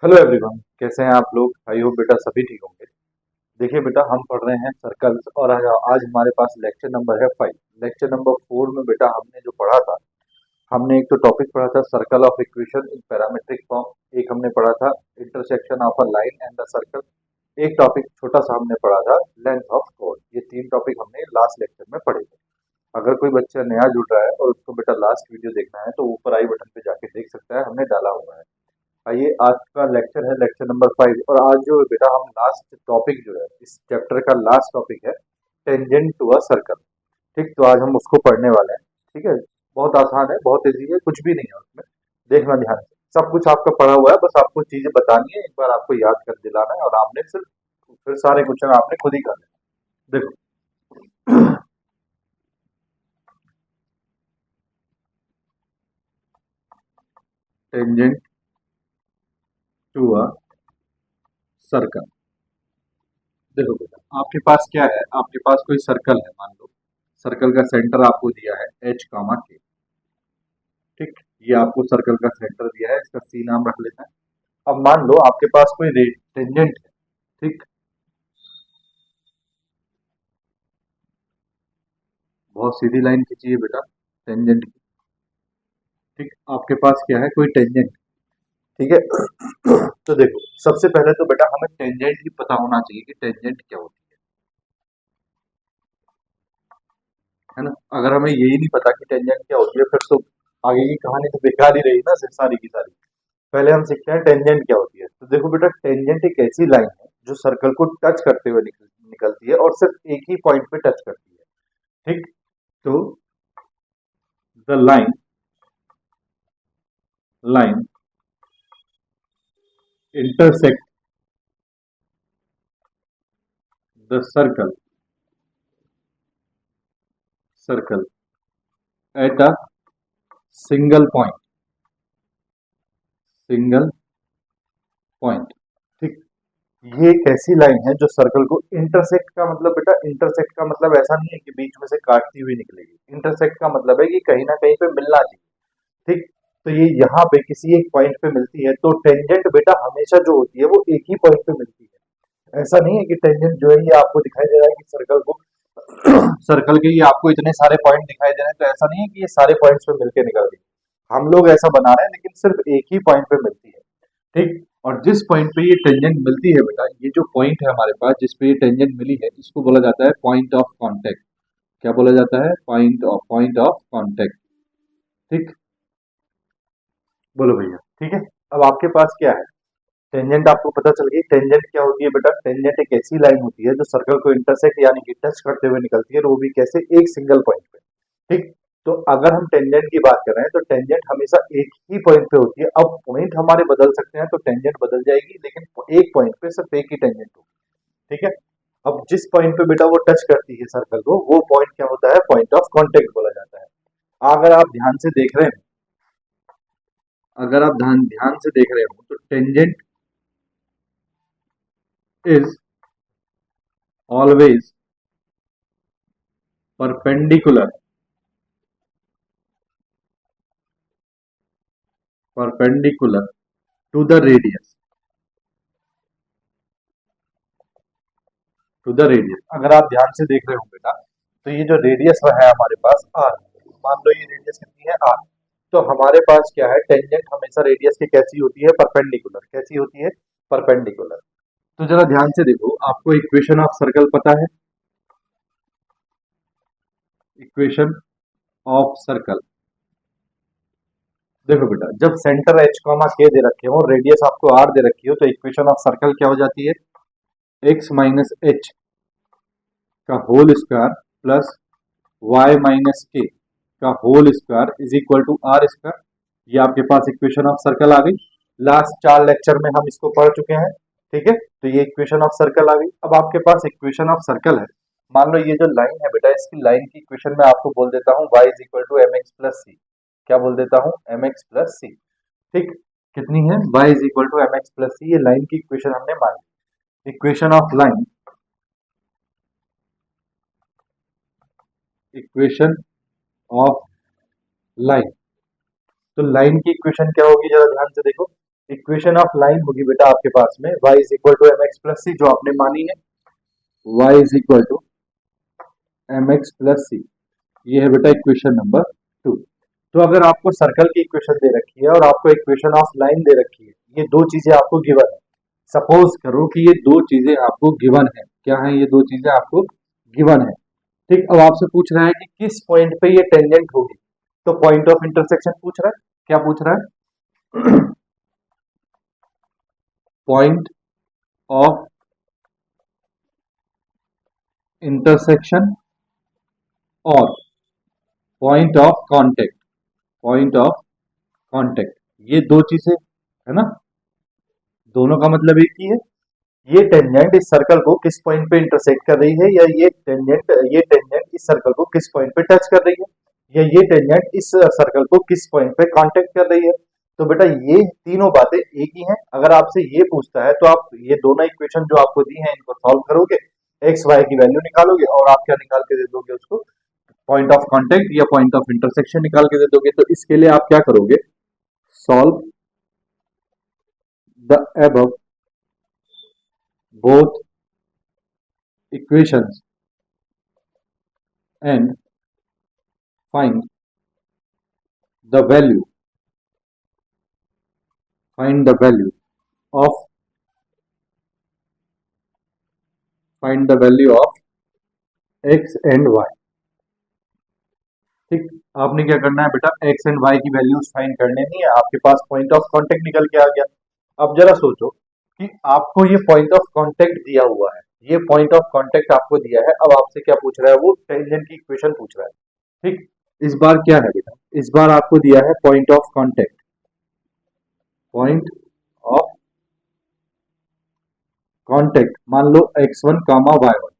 Hello everyone, कैसे हैं आप लोग। आई होप बेटा सभी ठीक होंगे। देखिए बेटा, हम पढ़ रहे हैं सर्कल्स और आज हमारे पास लेक्चर नंबर है 5। लेक्चर नंबर 4 में बेटा हमने जो पढ़ा था, हमने एक तो टॉपिक पढ़ा था circle of equation in parametric form. एक हमने पढ़ा था intersection of a line and the circle. एक टॉपिक छोटा सा हमने पढ़ा था लेंथ ऑफ कोड। ये तीन टॉपिक हमने लास्ट लेक्चर में पढ़े थे। अगर कोई बच्चा नया जुड़ रहा है और उसको बेटा लास्ट वीडियो देखना है तो ऊपर आई बटन पे जाके देख सकता है, हमने डाला हुआ है। आइए, आज का लेक्चर है लेक्चर नंबर 5 और आज जो बेटा हम लास्ट टॉपिक जो है इस चैप्टर का लास्ट टॉपिक है टेंजेंट टू अ सर्कल। ठीक, तो आज हम उसको पढ़ने वाले हैं। ठीक है, बहुत आसान है, बहुत इजी है, कुछ भी नहीं है उसमें। देखना ध्यान से, सब कुछ आपका पढ़ा हुआ है, बस आपको चीजें बतानी है, एक बार आपको याद कर दिलाना है और आपने सिर्फ फिर सारे क्वेश्चन आपने खुद ही करने। देखो, टेंजेंट टू अ सर्कल। देखो बेटा, आपके पास क्या है, आपके पास कोई सर्कल है, मान लो सर्कल का सेंटर आपको दिया है एच कामा के। ठीक, ये आपको सर्कल का सेंटर दिया है, इसका सी नाम रख लेते हैं। अब मान लो आपके पास कोई टेंजेंट है। ठीक, बहुत सीधी लाइन खींचिए बेटा टेंजेंट की। ठीक, आपके पास क्या है, कोई टेंजेंट। ठीक है, तो देखो सबसे पहले तो बेटा हमें टेंजेंट ही पता होना चाहिए कि टेंजेंट क्या होती है ना। अगर हमें यही नहीं पता कि टेंजेंट क्या होती है, फिर तो आगे की कहानी तो बेकार ही रही ना, सिर्फ सारी की सारी। पहले हम सीखते हैं टेंजेंट क्या होती है। तो देखो बेटा, टेंजेंट एक ऐसी लाइन है जो सर्कल को टच करते हुए निकलती है और सिर्फ एक ही पॉइंट पे टच करती है। ठीक, तो the line intersect the circle at a single point. Single point. ठीक, ये एक ऐसी लाइन है जो सर्कल को इंटरसेक्ट का मतलब बेटा, इंटरसेक्ट का मतलब ऐसा नहीं है कि बीच में से काटती हुई निकलेगी। इंटरसेक्ट का मतलब है कि कहीं ना कहीं पे मिलना चाहिए। ठीक, तो ये यहाँ पे किसी एक पॉइंट पे मिलती है, तो टेंजेंट बेटा हमेशा जो होती है वो एक ही पॉइंट पे मिलती है। ऐसा नहीं है कि टेंजेंट जो है ये आपको दिखाई दे रहा है कि सर्कल को सर्कल के ये आपको इतने सारे पॉइंट दिखाई दे रहे हैं, तो ऐसा नहीं है कि ये सारे पॉइंट्स पे मिलके निकल गई। हम लोग ऐसा बना रहे हैं लेकिन सिर्फ एक ही पॉइंट पे मिलती है। ठीक, और जिस पॉइंट पे ये टेंजेंट मिलती है बेटा, ये जो पॉइंट है हमारे पास जिस पे ये टेंजेंट मिली है, इसको बोला जाता है पॉइंट ऑफ कांटेक्ट। क्या बोला जाता है? Point of contact. ठीक, बोलो भैया। ठीक है, अब आपके पास क्या है, टेंजेंट आपको पता चल गई। टेंजेंट क्या होती है बेटा? टेंजेंट एक ऐसी लाइन होती है जो सर्कल को इंटरसेक्ट यानी कि टच करते हुए निकलती है, और वो भी कैसे? एक सिंगल पॉइंट पे। ठीक, तो अगर हम टेंजेंट की बात कर रहे हैं तो टेंजेंट हमेशा एक ही पॉइंट पे होती है। अब पॉइंट हमारे बदल सकते हैं तो टेंजेंट बदल जाएगी, लेकिन एक पॉइंट पे सिर्फ एक ही टेंजेंट होगी। ठीक है, अब जिस पॉइंट पे बेटा वो टच करती है सर्कल को, वो पॉइंट क्या होता है? पॉइंट ऑफ कांटेक्ट बोला जाता है। अगर आप ध्यान से देख रहे हैं, अगर आप ध्यान ध्यान से देख रहे हो तो tangent is always perpendicular perpendicular to the radius, to the radius. अगर आप ध्यान से देख रहे हो बेटा, तो ये जो रेडियस है हमारे पास आर, मान लो ये रेडियस कितनी है? आर। तो हमारे पास क्या है, टेंजेंट हमेशा रेडियस की कैसी होती है? परपेंडिकुलर। कैसी होती है? परपेंडिकुलर। तो जरा ध्यान से देखो, आपको इक्वेशन ऑफ सर्कल पता है? इक्वेशन ऑफ सर्कल, देखो बेटा, जब सेंटर एच कॉमा के दे रखे हो, रेडियस आपको आर दे रखी हो, तो इक्वेशन ऑफ सर्कल क्या हो जाती है? एक्स माइनस एच का whole square plus y minus k का whole square is equal to r square. ये आपके पास इक्वेशन ऑफ सर्कल आ गई। लास्ट 4 लेक्चर में हम इसको पढ़ चुके हैं। ठीक है, तो ये इक्वेशन ऑफ सर्कल आ गई। अब आपके पास इक्वेशन ऑफ सर्कल है। मान लो ये जो लाइन है बेटा, इसकी लाइन की इक्वेशन में आपको बोल देता हूँ y is equal to m x plus c. क्या बोल देता हूँ? M x plus c. ठीक, कितनी है? y is equal to m x plus c. ये लाइन की इक्वेशन हमने मान ली। Equation of line, equation of line. तो लाइन की इक्वेशन क्या होगी, जरा ध्यान से देखो। इक्वेशन ऑफ लाइन होगी बेटा आपके पास में y is equal to m x plus c, जो आपने मानी है y is equal to m x plus c. ये है बेटा इक्वेशन नंबर 2। तो अगर आपको सर्कल की इक्वेशन दे रखी है और आपको इक्वेशन ऑफ लाइन दे रखी है, ये दो चीजें आपको गिवन है। सपोज करो कि ये दो चीजें आपको गिवन है। क्या है? ये दो चीजें आपको गिवन है। ठीक, अब आपसे पूछ रहा है कि किस पॉइंट पे ये टेंजेंट होगी। तो पॉइंट ऑफ इंटरसेक्शन पूछ रहा है। क्या पूछ रहा है? पॉइंट ऑफ इंटरसेक्शन और point of contact. Point of contact, ये दो चीजें है ना, दोनों का मतलब एक ही है। ये टेंजेंट इस सर्कल को किस पॉइंट पे इंटरसेक्ट कर रही है, या ये टेंजेंट इस सर्कल को किस पॉइंट पे टच कर रही है, या ये टेंजेंट इस सर्कल को किस पॉइंट पे कांटेक्ट कर रही है। तो बेटा ये तीनों बातें एक ही हैं। अगर आपसे ये पूछता है तो आप ये दोनों इक्वेशन जो आपको दी हैं इनको सॉल्व करोगे, एक्स वाई की वैल्यू निकालोगे और आप क्या निकाल के दे दोगे उसको, पॉइंट ऑफ कांटेक्ट या पॉइंट ऑफ इंटरसेक्शन निकाल के दे दोगे। तो इसके लिए आप क्या करोगे, solve the above both equations and find the value of x and y। ठीक, आपने क्या करना है बेटा, x एंड y की वैल्यूज फाइंड करने नहीं है। आपके पास पॉइंट ऑफ कांटेक्ट निकल के आ गया। अब जरा सोचो कि आपको ये पॉइंट ऑफ कांटेक्ट दिया हुआ है, ये पॉइंट ऑफ कांटेक्ट आपको दिया है। अब आपसे क्या पूछ रहा है, वो टेंजेंट की इक्वेशन पूछ रहा है। ठीक, इस बार क्या है बेटा, इस बार आपको दिया है point of contact. Point of contact मान लो x1 कामा y1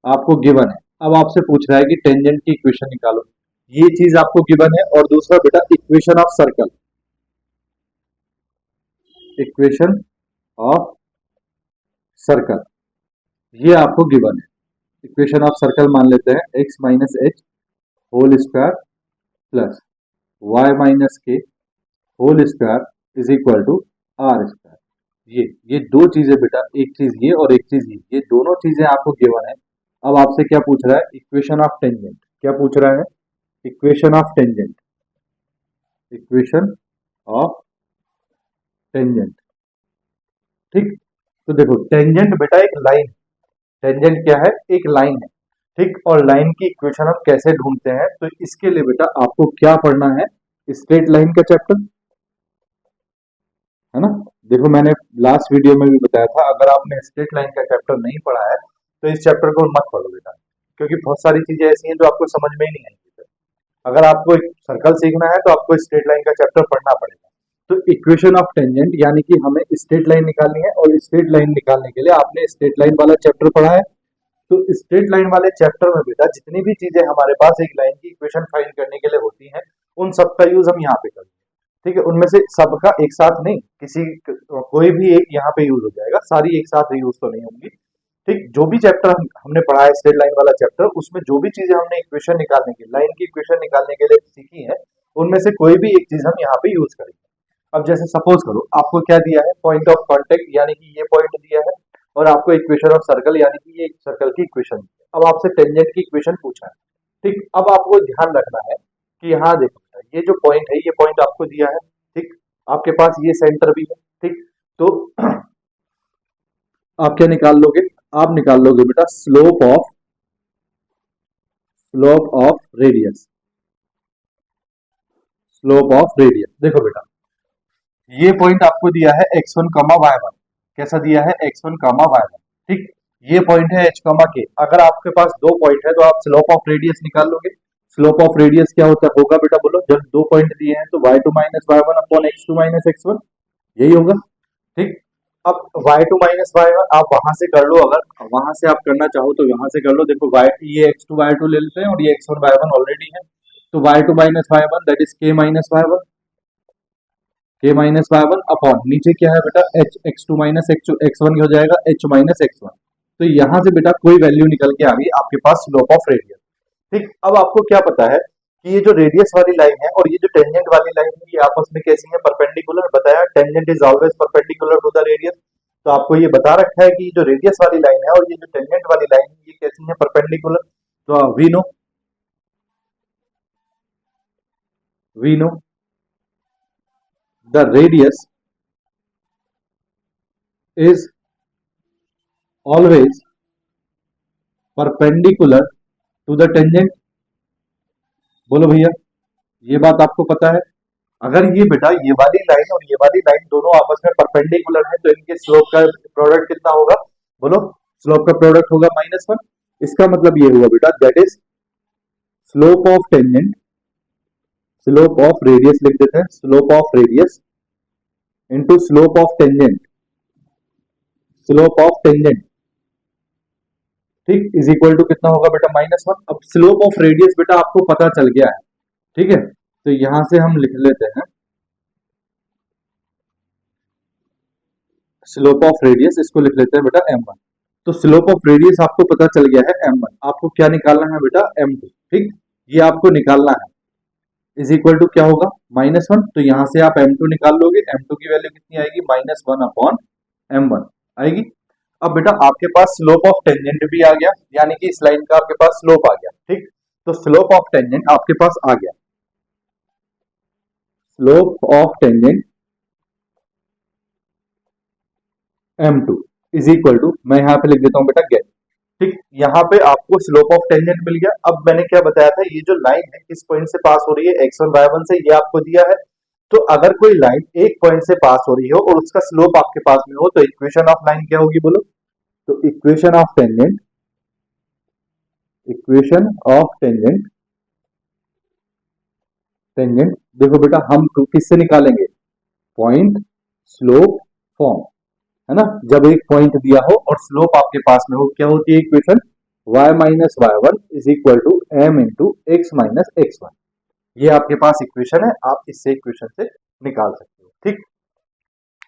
आपको गिवन है। अब आपसे पूछ रहा है कि टेंजेंट की इक्वेशन निकालो। ये चीज आपको गिवन है। और दूसरा बेटा equation of circle, equation of circle ये आपको गिवन है। इक्वेशन ऑफ सर्कल मान लेते हैं x minus h whole square plus y minus k whole square is equal to r square. ये दो चीजें बेटा, एक चीज ये और एक चीज ये दोनों चीजें आपको गिवन है। अब आपसे क्या पूछ रहा है, इक्वेशन ऑफ टेंजेंट। क्या पूछ रहा है, equation of tangent. Equation of tangent. ठीक, तो देखो टेंजेंट बेटा एक लाइन, टेंजेंट क्या है, एक लाइन है। ठीक, और लाइन की इक्वेशन हम कैसे ढूंढते हैं, तो इसके लिए बेटा आपको क्या पढ़ना है, स्ट्रेट लाइन का चैप्टर है ना। देखो मैंने लास्ट वीडियो में भी बताया था, अगर आपने स्ट्रेट लाइन का चैप्टर नहीं पढ़ा है तो इस चैप्टर को मत पढ़ो बेटा, क्योंकि बहुत सारी चीजें ऐसी हैं जो आपको समझ में ही नहीं आएंगी। अगर आपको एक सर्कल सीखना है तो आपको स्ट्रेट लाइन का चैप्टर पढ़ना पड़ेगा। तो इक्वेशन ऑफ टेंजेंट यानी कि हमें स्ट्रेट लाइन निकालनी है, और स्ट्रेट लाइन निकालने के लिए आपने स्ट्रेट लाइन वाला चैप्टर पढ़ा है। तो स्ट्रेट लाइन वाले चैप्टर में बेटा जितनी भी चीजें हमारे पास एक लाइन की इक्वेशन फाइंड करने के लिए होती हैं, उन सब का यूज हम यहाँ पे करेंगे। ठीक है, उनमें से सबका एक साथ नहीं, कोई भी एक यहाँ पे यूज हो जाएगा, सारी एक साथ यूज तो नहीं होंगी। ठीक, जो भी चैप्टर हमने पढ़ा है स्ट्रेट लाइन वाला चैप्टर, उसमें जो भी चीजें हमने इक्वेशन निकालने की, लाइन की इक्वेशन निकालने के लिए सीखी है, उनमें से कोई भी एक चीज हम यहाँ पे यूज करेंगे। अब जैसे सपोज करो आपको क्या दिया है, पॉइंट ऑफ कांटेक्ट यानी कि ये पॉइंट दिया है, और आपको इक्वेशन ऑफ सर्कल यानी कि ये सर्कल की इक्वेशन। अब आपसे टेंजेंट की इक्वेशन पूछा है। ठीक, अब आपको ध्यान रखना है कि यहाँ देखो ये जो पॉइंट है, ये पॉइंट आपको दिया है। ठीक, आपके पास ये सेंटर भी है। ठीक, तो आप क्या निकाल लोगे, आप निकाल लोगे बेटा slope of radius. Slope of radius देखो बेटा, ये पॉइंट आपको दिया है x1 y1। कैसा दिया है, x1 y1। ठीक, ये पॉइंट है h के। अगर आपके पास दो पॉइंट है तो आप स्लोप ऑफ रेडियस निकाल लोगे। स्लोप ऑफ रेडियस क्या होता होगा बेटा, बोलो। जब दो पॉइंट दिए हैं तो y2 minus y1 upon x2 minus x1, यही होगा। ठीक, अब y2 माइनस y1 आप वहां से कर लो, अगर वहां से आप करना चाहो तो यहां से कर लो। देखो ये x2 y2 ले लेते हैं और ये x1 y1 ऑलरेडी है, तो y2 minus y1 that is k minus y1, k minus y1 upon नीचे क्या है बेटा h x2 माइनस x1 हो जाएगा h माइनस x1। तो यहां से बेटा कोई वैल्यू निकल के आ गई आपके पास स्लोप ऑफ रेडियस। ठीक, अब आपको क्या पता है कि ये जो रेडियस वाली लाइन है और ये जो टेंजेंट वाली लाइन है ये आपस में कैसी है, परपेंडिकुलर। बताया tangent is always perpendicular to the radius. तो आपको ये बता रखा है कि जो रेडियस वाली लाइन है और ये जो टेंजेंट वाली लाइन है ये कैसी है, परपेंडिकुलर। तो we know the radius is always perpendicular to the tangent. बोलो भैया, ये बात आपको पता है। अगर ये बेटा ये वाली लाइन और ये वाली लाइन दोनों आपस में परपेंडिकुलर है तो इनके स्लोप का प्रोडक्ट कितना होगा? बोलो, स्लोप का प्रोडक्ट होगा -1। इसका मतलब ये हुआ बेटा that is slope of tangent, slope of radius लिख देते हैं, slope of radius into slope of tangent, slope of tangent, ठीक, इज इक्वल टू कितना होगा बेटा -1। अब स्लोप ऑफ रेडियस बेटा आपको पता चल गया है, ठीक है। तो यहां से हम लिख लेते हैं स्लोप ऑफ रेडियस, इसको लिख लेते हैं बेटा m1। तो स्लोप ऑफ रेडियस आपको पता चल गया है m1, आपको क्या निकालना है बेटा m2, ठीक, ये आपको निकालना है। इज इक्वल टू क्या होगा? -1। तो यहां से आप m2 निकाल लोगे, m2 की वैल्यू कितनी आएगी? -1/m1 आएगी। अब बेटा आपके पास स्लोप ऑफ टेंजेंट भी आ गया, यानी कि इस लाइन का आपके पास स्लोप आ गया, ठीक। तो स्लोप ऑफ टेंजेंट आपके पास आ गया, slope of tangent m2 is equal to, मैं यहां पे लिख देता हूं बेटा गेट, ठीक। यहाँ पे आपको स्लोप ऑफ टेंजेंट मिल गया। अब मैंने क्या बताया था, ये जो लाइन है किस पॉइंट से पास हो रही है? x1 y1 से, ये आपको दिया है। तो अगर कोई लाइन एक पॉइंट से पास हो रही हो और उसका स्लोप आपके पास में हो तो इक्वेशन ऑफ लाइन क्या होगी? बोलो। तो equation of tangent, equation of tangent, tangent देखो बेटा हम किससे निकालेंगे? पॉइंट स्लोप फॉर्म, है ना। जब एक पॉइंट दिया हो और स्लोप आपके पास में हो, क्या होती है equation? y minus y one is equal to m into x minus x1। ये आपके पास इक्वेशन है, आप इससे इक्वेशन से निकाल सकते हो, ठीक।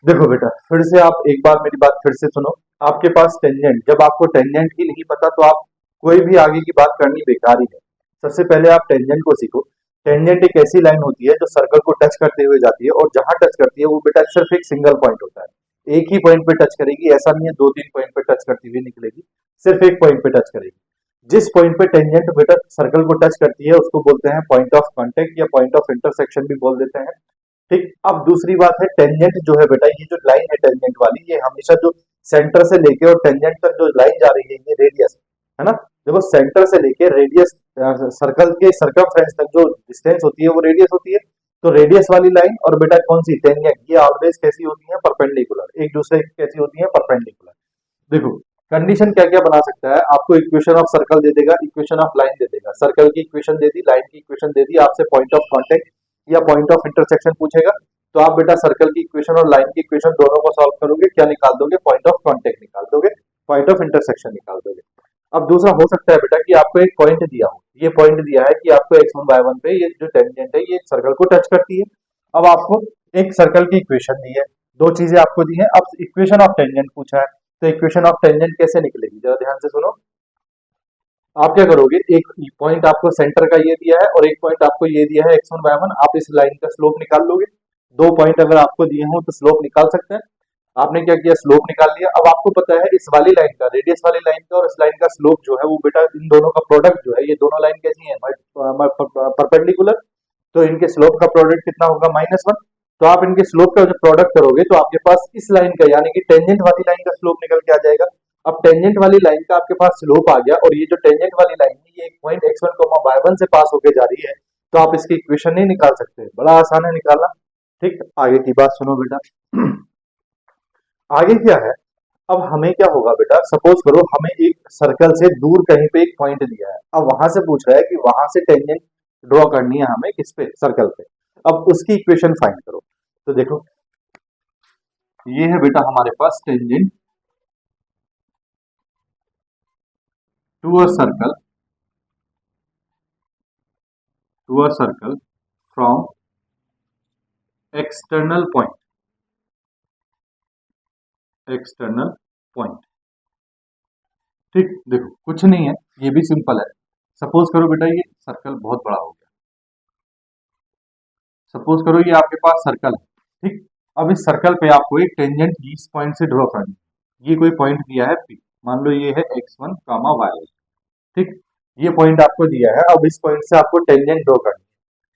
देखो बेटा फिर से आप एक बार मेरी बात फिर से सुनो। आपके पास टेंजेंट, जब आपको टेंजेंट ही नहीं पता तो आप कोई भी आगे की बात करनी बेकार ही है। सबसे पहले आप टेंजेंट को सीखो। टेंजेंट एक ऐसी लाइन होती है जो सर्कल को टच करते हुए जाती है, और जहां टच करती है वो बेटा सिर्फ एक सिंगल पॉइंट होता है। एक ही पॉइंट पे टच करेगी, ऐसा नहीं है 2-3 पॉइंट पे टच करती हुई निकलेगी, सिर्फ एक पॉइंट पे टच करेगी। जिस पॉइंट पे टेंजेंट बेटा सर्कल को टच करती है उसको बोलते हैं पॉइंट ऑफ कांटेक्ट या पॉइंट ऑफ इंटरसेक्शन भी बोल देते हैं, ठीक। अब दूसरी बात है, टेंजेंट जो है बेटा, ये जो लाइन है टेंजेंट वाली, ये हमेशा जो सेंटर से लेके और टेंजेंट तक जो लाइन जा रही है ये रेडियस है ना। देखो सेंटर से लेके रेडियस, सर्कल के सर्कमफ्रेंस तक जो डिस्टेंस होती है वो रेडियस होती है। तो रेडियस वाली लाइन और बेटा कौन सी? टेंजेंट, ये ऑलवेज कैसी होती है? परपेंडिकुलर, एक दूसरे की कैसी होती है? परपेंडिकुलर। देखो कंडीशन क्या क्या बना सकता है, आपको इक्वेशन ऑफ सर्कल दे देगा, इक्वेशन ऑफ लाइन दे देगा, सर्कल की इक्वेशन दे दी, लाइन की इक्वेशन दे दी, आपसे पॉइंट ऑफ कांटेक्ट या पॉइंट ऑफ इंटरसेक्शन पूछेगा, तो आप बेटा सर्कल की इक्वेशन और लाइन की इक्वेशन दोनों को सॉल्व करोगे, क्या निकाल दोगे? पॉइंट ऑफ कांटेक्ट निकाल दोगे, पॉइंट ऑफ इंटरसेक्शन निकाल दोगे। अब दूसरा हो सकता है बेटा कि आपको एक पॉइंट दिया हो, ये पॉइंट दिया है कि आपको x1 y1 पे ये जो टेंजेंट है ये सर्कल को टच करती है। अब आपको एक सर्कल की इक्वेशन दी है, दो चीजें आपको दी हैं, अब इक्वेशन ऑफ टेंजेंट पूछा है। तो इक्वेशन ऑफ टेंजेंट कैसे निकलेगी, जरा ध्यान से सुनो। आप क्या करोगे, एक पॉइंट आपको सेंटर का ये दिया है और एक पॉइंट आपको ये दिया है x1 y1, आप इस लाइन का स्लोप निकाल लोगे। दो पॉइंट अगर आपको दिए हो तो स्लोप निकाल सकते हैं। आपने क्या किया, स्लोप निकाल लिया। अब आपको पता है इस वाली लाइन का, रेडियस वाली लाइन का और इस लाइन का स्लोप जो है वो बेटा इन दोनों का प्रोडक्ट जो है, ये दोनों लाइन कैसी है? परपेंडिकुलर। तो इनके स्लोप का प्रोडक्ट कितना होगा? -1। तो आप इनके स्लोप का जो प्रोडक्ट करोगे तो आपके पास इस लाइन का यानी कि टेंजेंट वाली लाइन का स्लोप निकल के आ जाएगा। अब टेंजेंट वाली लाइन का आपके पास स्लोप आ गया और ये जो टेंजेंट वाली लाइन है ये एक पॉइंट x1 y1 से पास होके जा रही है, तो आप इसकी इक्वेशन नहीं निकाल सकते, बड़ा आसान है निकालना, ठीक। आगे की बात सुनो बेटा। आगे क्या है, अब हमें क्या होगा बेटा, सपोज करो हमें एक सर्कल से दूर कहीं पे एक पॉइंट दिया है, अब वहां से पूछ रहा है कि वहां से टेंजेंट ड्रॉ करनी है हमें, किस पे? सर्कल पे। अब उसकी इक्वेशन फाइंड करो। तो देखो ये है बेटा हमारे पास tangent to a circle, to a circle from external point, external point, ठीक। देखो कुछ नहीं है, ये भी सिंपल है। सपोज करो बेटा ये सर्कल बहुत बड़ा हो गया, सपोज करो ये आपके पास सर्कल है, ठीक। अब इस सर्कल पे आपको एक टेंजेंट इस पॉइंट से ड्रॉ करनी है। ये कोई पॉइंट दिया है P, मान लो ये है x1, y1, ठीक। ये पॉइंट आपको दिया है, अब इस पॉइंट से आपको टेंजेंट ड्रॉ करनी है।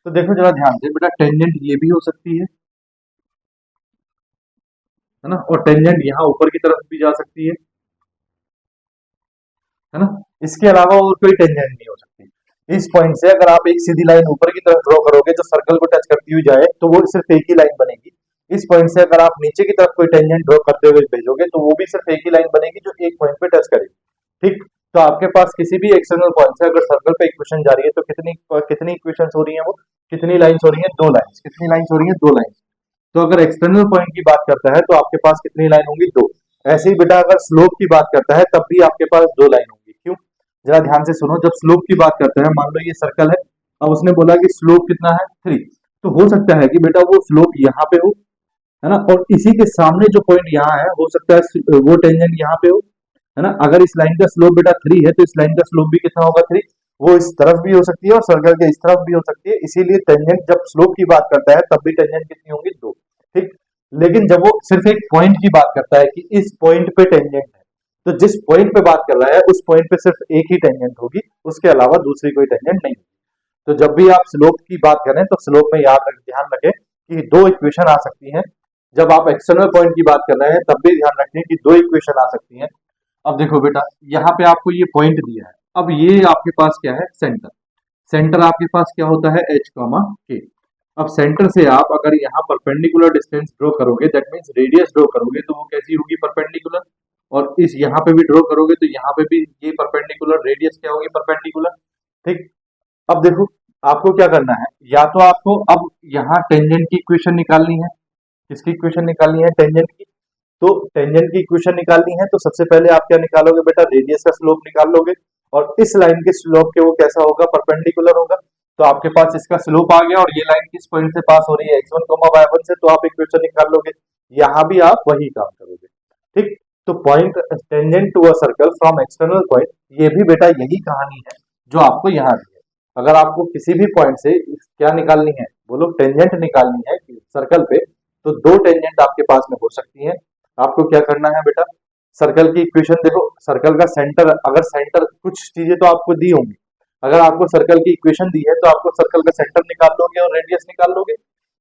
तो देखो जरा ध्यान से बेटा, टेंजेंट ये भी हो सकती है ना, और टेंजेंट यहाँ ऊपर की तरफ भी जा सकती है ना। इसके अलावा और कोई टेंजेंट नहीं हो सकती। इस पॉइंट से अगर आप एक सीधी लाइन ऊपर की तरफ ड्रॉ करोगे जो सर्कल को टच करती हुई जाए तो वो सिर्फ एक ही लाइन बनेगी। इस पॉइंट से अगर आप नीचे की तरफ कोई टेंजेंट ड्रॉ करते हुए भेजोगे तो वो भी सिर्फ एक ही लाइन बनेगी जो एक पॉइंट पे टच करेगी, ठीक। तो आपके पास किसी भी एक्सटर्नल पॉइंट से अगर सर्कल पे इक्वेशन जा रही है तो कितनी कितनी इक्वेशन हो रही है, वो कितनी लाइंस हो रही है, दो लाइंस। कितनी लाइंस हो रही है, दो लाइंस। तो अगर एक्सटर्नल पॉइंट की बात करता है तो आपके पास कितनी लाइन होंगी, दो। ऐसे ही बेटा अगर स्लोप की बात करता है तब भी आपके पास दो लाइन होंगी। क्यों, जरा ध्यान से सुनो। जब स्लोप की बात करते हैं, मान लो ये सर्कल है, अब उसने बोला कि स्लोप कितना है, 3। तो हो सकता है कि बेटा वो स्लोप यहाँ पे हो, है ना, और इसी के सामने जो पॉइंट यहाँ है हो सकता है वो टेंजेंट यहाँ पे हो, है ना। अगर इस लाइन का स्लोप बेटा 3 है तो इस लाइन का स्लोप भी कितना होगा, 3। वो इस तरफ भी हो सकती है और सर्कल के इस तरफ भी हो सकती है। इसीलिए टेंजेंट जब स्लोप की बात करता है तब भी टेंजेंट कितनी होंगी, 2, ठीक। लेकिन जब वो सिर्फ एक पॉइंट की बात करता है कि इस पॉइंट पे टेंजेंट है, तो जिस पॉइंट पे बात कर रहा है उस पॉइंट पे सिर्फ एक ही टेंजेंट होगी, उसके अलावा दूसरी कोई टेंजेंट नहीं होगी। तो जब भी आप स्लोप की बात करें तो स्लोप में ध्यान रखें कि दो इक्वेशन आ सकती हैं। जब आप एक्सटर्नल पॉइंट की बात कर रहे हैं तब भी ध्यान रखें कि दो इक्वेशन आ सकती हैं। अब देखो बेटा, यहाँ पे आपको ये पॉइंट दिया है, अब ये आपके पास क्या है, सेंटर। सेंटर आपके पास क्या होता है, h, k। अब सेंटर से आप अगर यहाँ परपेंडिकुलर डिस्टेंस ड्रॉ करोगे, दैट मींस रेडियस ड्रॉ करोगे, तो वो कैसी होगी, परपेंडिकुलर। और इस यहाँ पे भी ड्रॉ करोगे तो यहाँ पे भी ये परपेंडिकुलर, रेडियस क्या होगी, परपेंडिकुलर, ठीक। अब देखो आपको क्या करना है, या तो आपको अब यहाँ टेंजेंट की इक्वेशन निकालनी है। किसकी इक्वेशन निकालनी है, टेंजेंट की। तो टेंजेंट की इक्वेशन निकालनी है तो सबसे पहले आप क्या निकालोगे बेटा, रेडियस का स्लोप निकाल लोगे। और इस लाइन के स्लोप के वो कैसा होगा, परपेंडिकुलर होगा। तो आपके पास इसका स्लोप आ गया और ये लाइन किस पॉइंट से पास हो रही है, x1, y1 से, तो आप इक्वेशन निकाल लोगे। यहाँ भी आप वही काम करोगे, ठीक। तो point tangent to a circle from external point, ये भी बेटा यही कहानी है जो आपको यहाँ दी है। अगर आपको किसी भी पॉइंट से क्या निकालनी है, बोलो, टेंजेंट निकालनी है सर्कल पे, तो दो टेंजेंट आपके पास में हो सकती हैं। आपको क्या करना है बेटा, सर्कल की इक्वेशन देखो, सर्कल का सेंटर, अगर सेंटर, कुछ चीजें तो आपको दी होंगी। अगर आपको सर्कल की इक्वेशन दी है तो आपको सर्कल का सेंटर निकाल लोगे और रेडियस निकाल लोगे,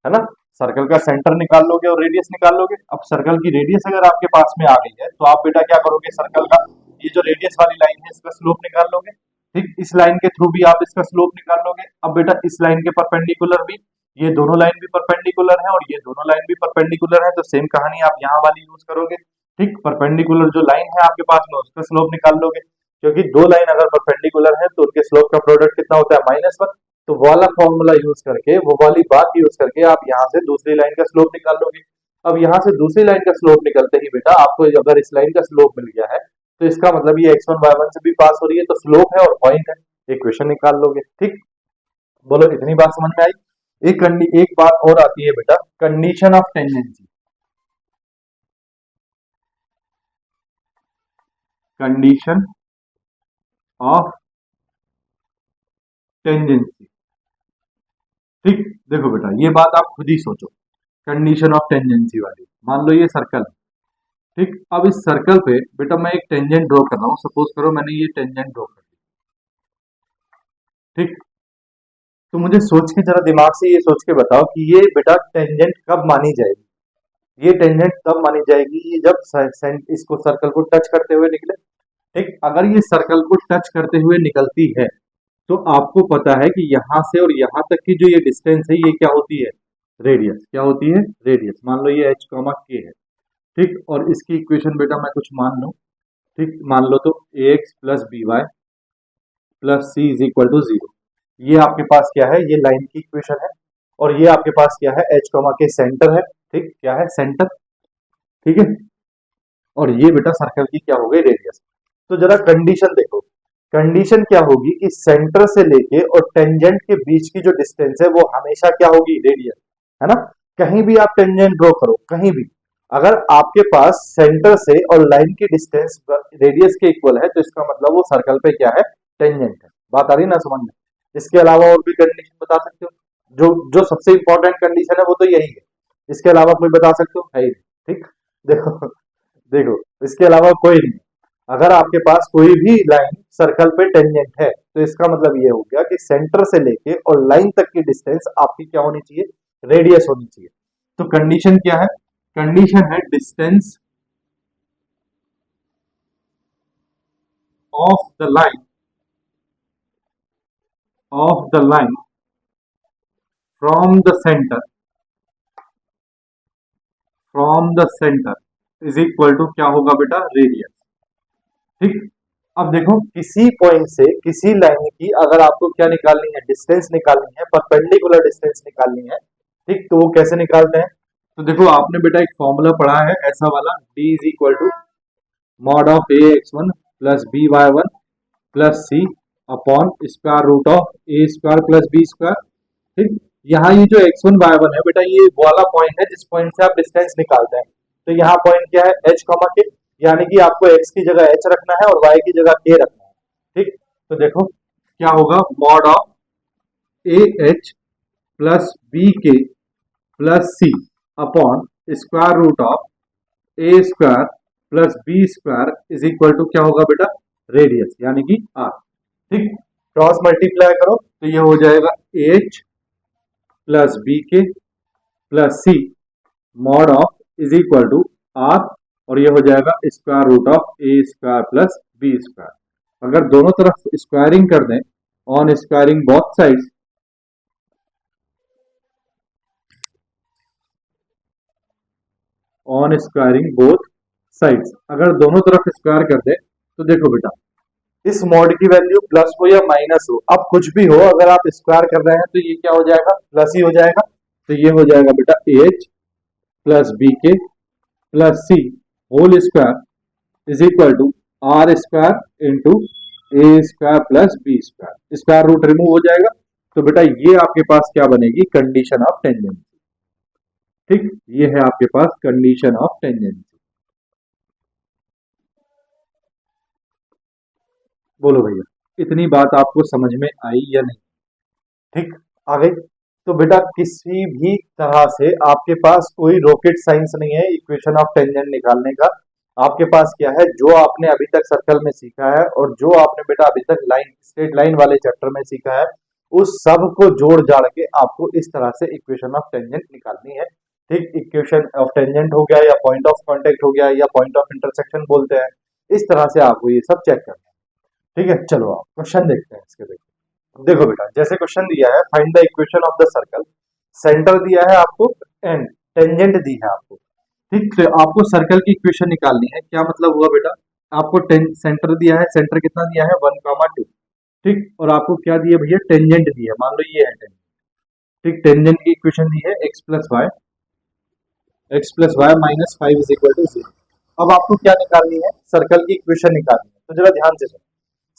है ना। सर्कल का सेंटर निकाल लोगे और रेडियस निकाल लोगे। अब सर्कल की रेडियस अगर आपके पास में आ गई है तो आप बेटा क्या करोगे, सर्कल का ये जो रेडियस वाली लाइन है इसका स्लोप निकाल लोगे, ठीक। इस लाइन के थ्रू भी आप इसका स्लोप निकाल लोगे। अब बेटा इस लाइन के परपेंडिकुलर भी, ये दोनों लाइन भी परपेंडिकुलर है और ये दोनों लाइन भी परपेंडिकुलर है, तो सेम कहानी आप यहाँ वाली यूज करोगे, ठीक। परपेंडिकुलर जो लाइन है आपके पास में उसका स्लोप निकाल लोगे, क्योंकि दो लाइन अगर परपेंडिकुलर है तो उनके स्लोप का प्रोडक्ट कितना होता है, -1। तो वो वाला फॉर्मूला यूज करके, वो वाली बात यूज करके आप यहाँ से दूसरी लाइन का स्लोप निकाल लोगे। अब यहाँ से दूसरी लाइन का स्लोप निकलते ही बेटा आपको अगर इस लाइन का स्लोप मिल गया है तो इसका मतलब ये x1 y1 से भी पास हो रही है, तो स्लोप है और पॉइंट है, इक्वेशन निकाल लोगे, ठीक। बोलो इतनी बात समझ में आई। एक बात और आती है बेटा, condition of tangency. Condition of tangency, ठीक। देखो बेटा ये बात आप खुद ही सोचो, कंडीशन ऑफ टेंजेंसी वाली। मान लो ये सर्कल है, ठीक। अब इस सर्कल पे बेटा मैं एक टेंजेंट ड्रॉ कर रहा हूं, सपोज करो मैंने ये टेंजेंट ड्रॉ कर दी, ठीक। तो मुझे सोच के जरा दिमाग से ये सोच के बताओ कि ये बेटा टेंजेंट कब मानी जाएगी, ये टेंजेंट तब मानी जाएगी ये जब इसको सर्कल को टच करते हुए निकले, ठीक। अगर ये सर्कल को टच करते हुए निकलती है तो आपको पता है कि यहां से और यहां तक की जो ये डिस्टेंस है ये क्या होती है, रेडियस। क्या होती है, रेडियस। मान लो ये h, k है, ठीक। और इसकी इक्वेशन बेटा मैं कुछ मान लूं, ठीक। मान लो तो ax plus b y plus c is equal to 0। ये आपके पास क्या है, ये लाइन की इक्वेशन है। और ये आपके पास क्या है, h, के सेंटर है, ठीक। क्या है, सेंटर, ठीक है। और ये बेटा सर्कल की क्या हो गई, रेडियस। तो जरा कंडीशन देखो, कंडीशन क्या होगी कि सेंटर से लेके और टेंजेंट के बीच की जो डिस्टेंस है वो हमेशा क्या होगी, रेडियस, है ना। कहीं भी आप टेंजेंट ड्रॉ करो, कहीं भी, अगर आपके पास सेंटर से और लाइन की डिस्टेंस रेडियस के इक्वल है तो इसका मतलब वो सर्कल पे क्या है, टेंजेंट है। बात आ रही ना समझ में। इसके अलावा और भी कंडीशन बता सकते हो, जो जो सबसे इंपॉर्टेंट कंडीशन है वो तो यही है, इसके अलावा कोई बता सकते हो? है ही नहीं। ठीक, देखो देखो, इसके अलावा कोई नहीं। अगर आपके पास कोई भी लाइन सर्कल पे टेंजेंट है तो इसका मतलब ये हो गया कि सेंटर से लेके और लाइन तक की डिस्टेंस आपकी क्या होनी चाहिए? रेडियस होनी चाहिए। तो कंडीशन क्या है? कंडीशन है distance of the line of the line from the centre is equal to क्या होगा बेटा? रेडियस। ठीक, अब देखो किसी पॉइंट से किसी लाइन की अगर आपको क्या निकालनी है? डिस्टेंस निकालनी है, परपेंडिकुलर डिस्टेंस निकालनी है। ठीक, तो वो कैसे निकालते हैं? तो देखो आपने बेटा एक फॉर्मूला पढ़ा है ऐसा वाला, d is equal to mod of a x one plus b y one plus c upon square root of a square plus b square. ठीक, यहाँ ये जो x1 y1 है बेटा ये वाला पॉइंट है जिस पॉइंट से आप डिस्टेंस निकालते हैं। तो यहाँ पॉइंट क्या है? h कॉमा के, यानी कि आपको x की जगह h रखना है और y की जगह k रखना है। ठीक, तो देखो क्या होगा? Mod of a h plus b k plus c upon square root of a square plus b square is equal to क्या होगा बेटा? रेडियस, यानी कि r। ठीक, क्रॉस मल्टीप्लाई करो तो ये हो जाएगा h plus b k plus c mod of is equal to r, और ये हो जाएगा square root of a square plus b square. अगर दोनों तरफ स्क्वायरिंग कर दें, on squaring both sides, on squaring both sides, अगर दोनों तरफ स्क्वायर कर दे तो देखो बेटा इस मॉड की वैल्यू प्लस हो या माइनस हो, अब कुछ भी हो, अगर आप स्क्वायर कर रहे हैं तो ये क्या हो जाएगा? प्लस ही हो जाएगा। तो ये हो जाएगा बेटा h plus b k plus c whole square is equal to r square into a square plus b square. Square root remove हो जाएगा। तो बेटा ये आपके पास क्या बनेगी? Condition of tangency. ठीक, ये है आपके पास कंडीशन ऑफ टेंजेंसी। बोलो भैया, इतनी बात आपको समझ में आई या नहीं? ठीक, आ गई। तो बेटा किसी भी तरह से आपके पास कोई रॉकेट साइंस नहीं है इक्वेशन ऑफ टेंजेंट निकालने का। आपके पास क्या है? जो आपने अभी तक सर्कल में सीखा है और जो आपने बेटा अभी तक लाइन स्ट्रेट लाइन वाले चैप्टर में सीखा है, उस सब को जोड़ जाड़ के आपको इस तरह से इक्वेशन ऑफ टेंजेंट निकालनी है। ठीक, इक्वेशन ऑफ टेंजेंट हो गया या पॉइंट ऑफ कांटेक्ट हो गया या पॉइंट ऑफ इंटरसेक्शन बोलते हैं, इस तरह से आपको ये सब चेक करना है। ठीक है, चलो आप क्वेश्चन देखते हैं इसके। देखो बेटा जैसे क्वेश्चन दिया है, find the equation of the circle, centre दिया है आपको एंड टेंजेंट दी है आपको। ठीक, तो आपको सर्कल की इक्वेशन निकालनी है। क्या मतलब हुआ बेटा? आपको सेंटर दिया है, सेंटर कितना दिया है? 1,2। ठीक, और आपको क्या दिया भैया? टेंजेंट दी है, मान लो ये है टेंजेंट। ठीक, टेंजेंट की इक्वेशन दी है x plus y minus 5 is equal to 0। अब आपको क्या निकालनी है? सर्कल की इक्वेशन निकालनी है। तो जरा ध्यान से सुनो,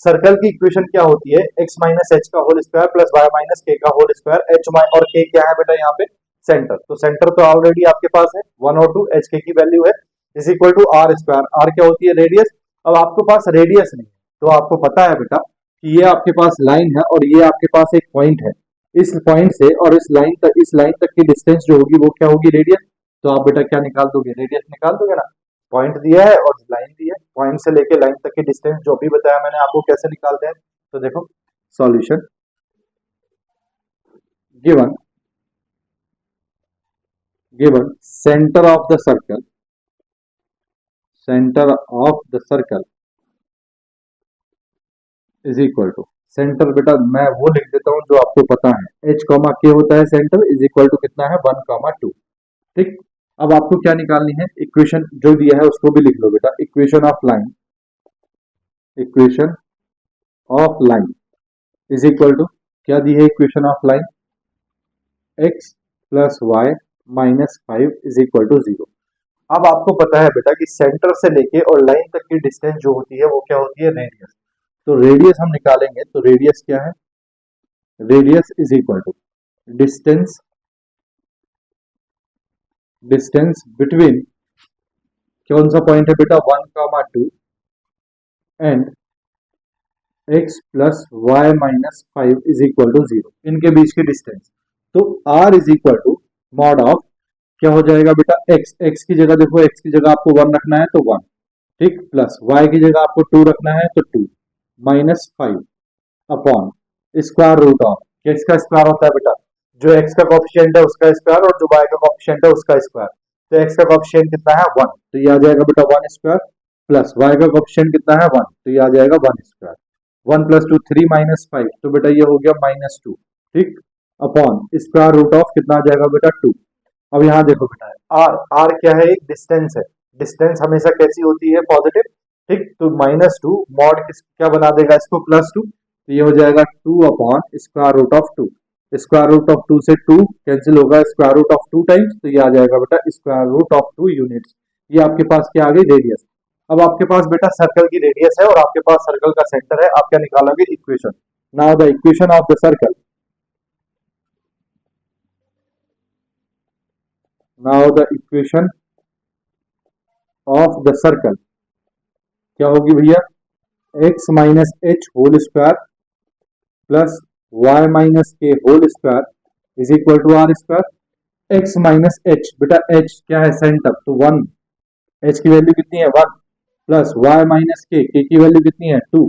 सर्कल की इक्वेशन क्या होती है? x माइनस एच का whole square plus y minus k का होल स्क्वायर, एच और के क्या है बेटा यहाँ पे? सेंटर। तो सेंटर तो ऑलरेडी आपके पास है 1 और 2, एच के की वैल्यू है is equal to r square. R क्या होती है? रेडियस। अब आपके पास रेडियस नहीं है तो आपको पता है बेटा कि ये आपके पास लाइन है और ये आपके पास एक पॉइंट है। इस पॉइंट से और इस लाइन तक की डिस्टेंस जो होगी वो क्या होगी? रेडियस। तो आप बेटा क्या निकाल दोगे? रेडियस निकाल दोगे ना। पॉइंट दिया है और लाइन दी है, पॉइंट से लेके लाइन तक की डिस्टेंस जो भी बताया मैंने आपको कैसे निकालते हैं। तो देखो solution given centre of the circle is equal to, centre बेटा मैं वो लिख देता हूं जो आपको पता है, h कॉमा के होता है सेंटर, इज इक्वल टू कितना है? 1,2। ठीक, अब आपको क्या निकालनी है? इक्वेशन जो दिया है उसको भी लिख लो बेटा। Equation of line is equal to क्या दी है? Equation of line x plus y minus 5 is equal to 0। अब आपको पता है बेटा कि सेंटर से लेके और लाइन तक की डिस्टेंस जो होती है वो क्या होती है? रेडियस। तो रेडियस हम निकालेंगे तो रेडियस क्या है? Radius is equal to distance between कौन सा पॉइंट है बेटा? 1,2 and x plus y minus 5 is equal to 0, इनके बीच की डिस्टेंस। तो r is equal to mod of क्या हो जाएगा बेटा x, x की जगह देखो, x की जगह आपको 1 रखना है तो 1, ठीक, प्लस y की जगह आपको 2 रखना है तो 2, minus 5 upon square root of, किसका स्क्वायर होता है बेटा, जो x का कोफिशिएंट है उसका स्क्वायर और जो y का कोफिशिएंट है उसका स्क्वायर। तो x का कोफिशिएंट कितना है 1, तो ये आ जाएगा बेटा 1 स्क्वायर, प्लस y का कोफिशिएंट कितना है 1, तो ये आ जाएगा 1 स्क्वायर। 1 प्लस 2 3 माइनस 5, तो बेटा ये हो गया माइनस 2, ठीक, अपॉन स्क्वायर रूट ऑफ कितना आ जाएगा बेटा 2। अब यहाँ देखो बेटा आर, आर क्या है, एक डिस्टेंस है, डिस्टेंस हमेशा कैसी होती है, पॉजिटिव, ठीक, तो माइनस 2 मॉड क्या बना देगा इसको प्लस 2, तो ये हो जाएगा 2 upon square root of 2, square root of 2 से 2 कैंसिल होगा, स्क्वायर रूट ऑफ 2 टाइम्स, तो ये आ जाएगा बेटा स्क्वायर रूट ऑफ 2 यूनिट्स। ये आपके पास क्या आ गई, रेडियस। अब आपके पास बेटा सर्कल की रेडियस है और आपके पास सर्कल का सेंटर है, आप क्या निकालोगे, equation. Now the equation of the circle, now the equation of the circle क्या होगी भैया, x minus h whole square plus y minus k whole square is equal to r square. x minus h, बेटा h क्या है, centre, तो 1, h की value कितनी है 1, प्लस y माइनस के की वैल्यू कितनी है 2,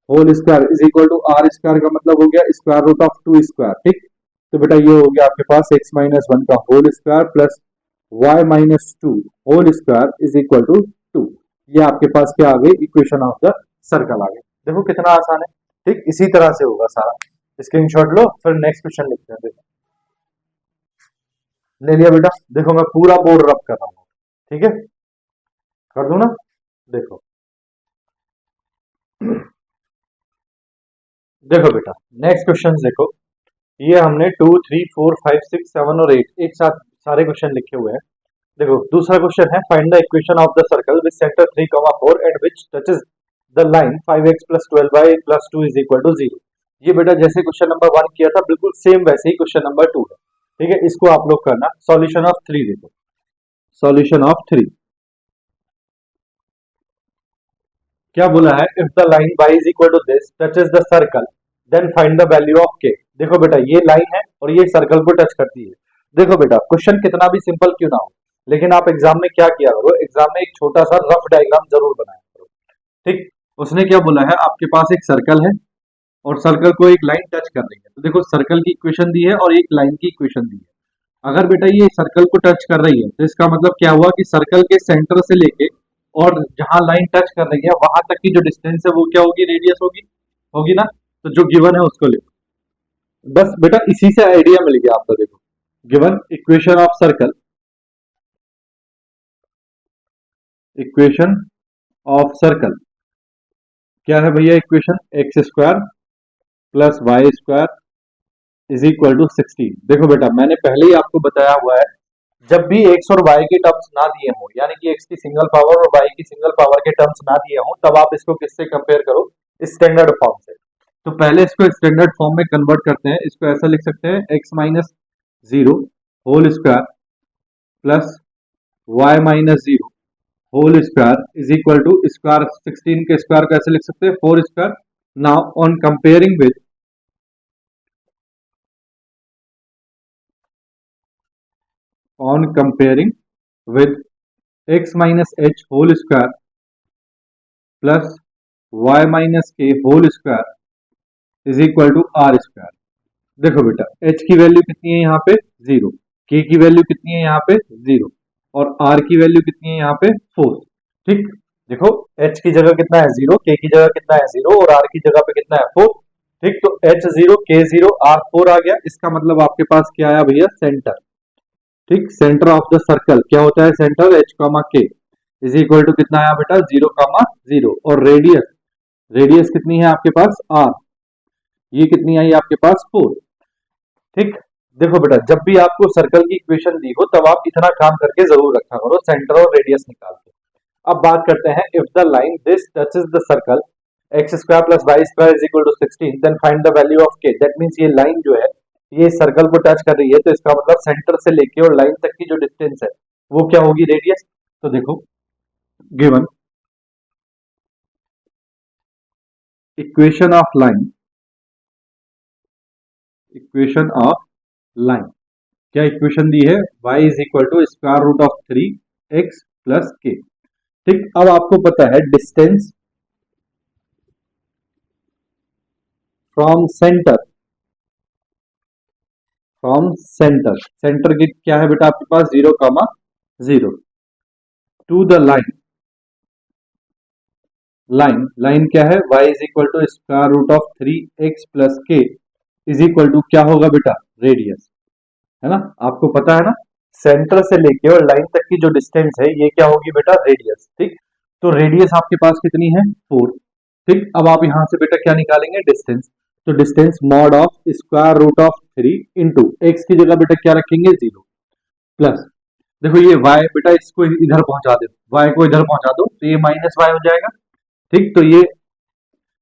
whole square is equal to r square का मतलब हो गया स्क्वायर रूट ऑफ 2 स्क्वायर, ठीक। तो बेटा ये हो गया आपके पास x माइनस 1 का whole square plus y minus 2 whole square is equal to 2। ये आपके पास क्या आ गई, इक्वेशन ऑफ द सर्कल आ गई। देखो कितना आसान है, ठीक, इसी तरह से होगा सारा। स्क्रीनशॉट लो, फिर नेक्स्ट क्वेश्चन लिखते हैं। देखो ले लिया बेटा, देखो मैं पूरा बोर्ड रब कर रहा हूँ, ठीक है, कर दूं ना, देखो देखो बेटा नेक्स्ट क्वेश्चन देखो, ये हमने 2 3 4 5 6 7 और 8 एक साथ सारे क्वेश्चन लिखे हुए हैं। देखो दूसरा क्वेश्चन है, find the equation of the circle with centre 3, 4 and which touches the line 5x plus 12y plus 2 is equal to 0। ये बेटा जैसे क्वेश्चन नंबर 1 किया था बिल्कुल सेम वैसे ही क्वेश्चन नंबर 2 है, ठीक है। इसको आप लोग करना, सॉल्यूशन ऑफ 3 देखो, सॉल्यूशन ऑफ 3 क्या बोला है, if the line y is equal to this touches the circle then find the value of k। देखो बेटा ये लाइन है और ये सर्कल को टच करती है। देखो बेटा क्वेश्चन कितना भी सिंपल क्यों ना हो, लेकिन आप एग्जाम में क्या किया करो, एग्जाम में एक छोटा सा रफ डायग्राम जरूर बनाया करो, ठीक। उसने क्या बोला है, आपके पास एक सर्कल है और सर्कल को एक लाइन टच कर रही है, तो देखो सर्कल की इक्वेशन दी है और एक लाइन की इक्वेशन दी है। अगर बेटा ये सर्कल को टच कर रही है तो इसका मतलब क्या हुआ कि सर्कल के सेंटर से लेके और जहां लाइन टच कर रही है वहां तक की जो डिस्टेंस है वो क्या होगी, रेडियस होगी, होगी ना। तो जो गिवन है उसको लिखो, बस बेटा इसी से आइडिया मिल गया आपको। देखो given equation of circle, equation of circle क्या है भैया, equation x square plus y square is equal to 16। देखो बेटा मैंने पहले ही आपको बताया हुआ है, जब भी एक्स और वाई के टर्म्स ना दिए हों, यानी कि एक्स की सिंगल पावर और वाई की सिंगल पावर के टर्म्स ना दिए हों, तब आप इसको किससे कंपेयर करो, स्टैंडर्ड फॉर्म से। तो पहले इसको स्टैंडर्ड फॉर्म में कन्वर्ट करते हैं, इसको ऐसा लिख सकते हैं x minus 0 whole square plus y minus 0 whole square is equal to square 16 के स्क्वायर को ऐसे लिख सकते हैं 4 square. Now on comparing with, on comparing with x minus h whole square plus y minus k whole square is equal to r square। देखो बेटा h की value कितनी है यहाँ पे 0, k की वैल्यू कितनी है यहाँ पे 0 और r की वैल्यू कितनी है यहाँ पे 4, ठीक। देखो h की जगह कितना है 0, k की जगह कितना है 0 और r की जगह पे कितना है 4, ठीक। तो h 0 k 0 r 4 आ गया, इसका मतलब आपके पास क्या आया भैया, सेंटर, ठीक। सेंटर ऑफ द सर्कल क्या होता है, centre h comma k is equal to कितना आया बेटा 0,0 और रेडियस, रेडियस कितनी है आपके पास r, ये कितनी आई आपके पास 4, ठीक। देखो बेटा जब भी आपको सर्कल की इक्वेशन दी हो तब आप इतना काम करके जरूर रखा करो, सेंटर और रेडियस निकाल के। अब बात करते हैं, if the line this touches the circle x square plus y square is equal to 16 then find the value of k। That means ये लाइन जो है ये सर्कल को टच कर रही है, तो इसका मतलब सेंटर से लेके और लाइन तक की जो डिस्टेंस है वो क्या होगी, रेडियस। तो देखो given equation of line, equation of line. क्या इक्वेशन दी है? y is equal to square root of 3x plus k. ठीक, अब आपको पता है डिस्टेंस फ्रॉम सेंटर, सेंटर की क्या है बेटा आपके पास 0,0 टू द लाइन, लाइन क्या है? y is equal to square root of 3x plus k is equal to क्या होगा बेटा? रेडियस, है ना? आपको पता है ना, सेंटर से लेके और लाइन तक की जो डिस्टेंस है ये क्या होगी बेटा? रेडियस। ठीक, तो रेडियस आपके पास कितनी है? 4। ठीक, अब आप यहां से बेटा क्या निकालेंगे? डिस्टेंस। तो distance mod of square root of 3 into x की जगह बेटा क्या रखेंगे? 0 प्लस, देखो ये y बेटा इसको इधर पहुंचा दो, y को इधर पहुंचा दो तो ये माइनस y हो जाएगा। ठीक, तो ये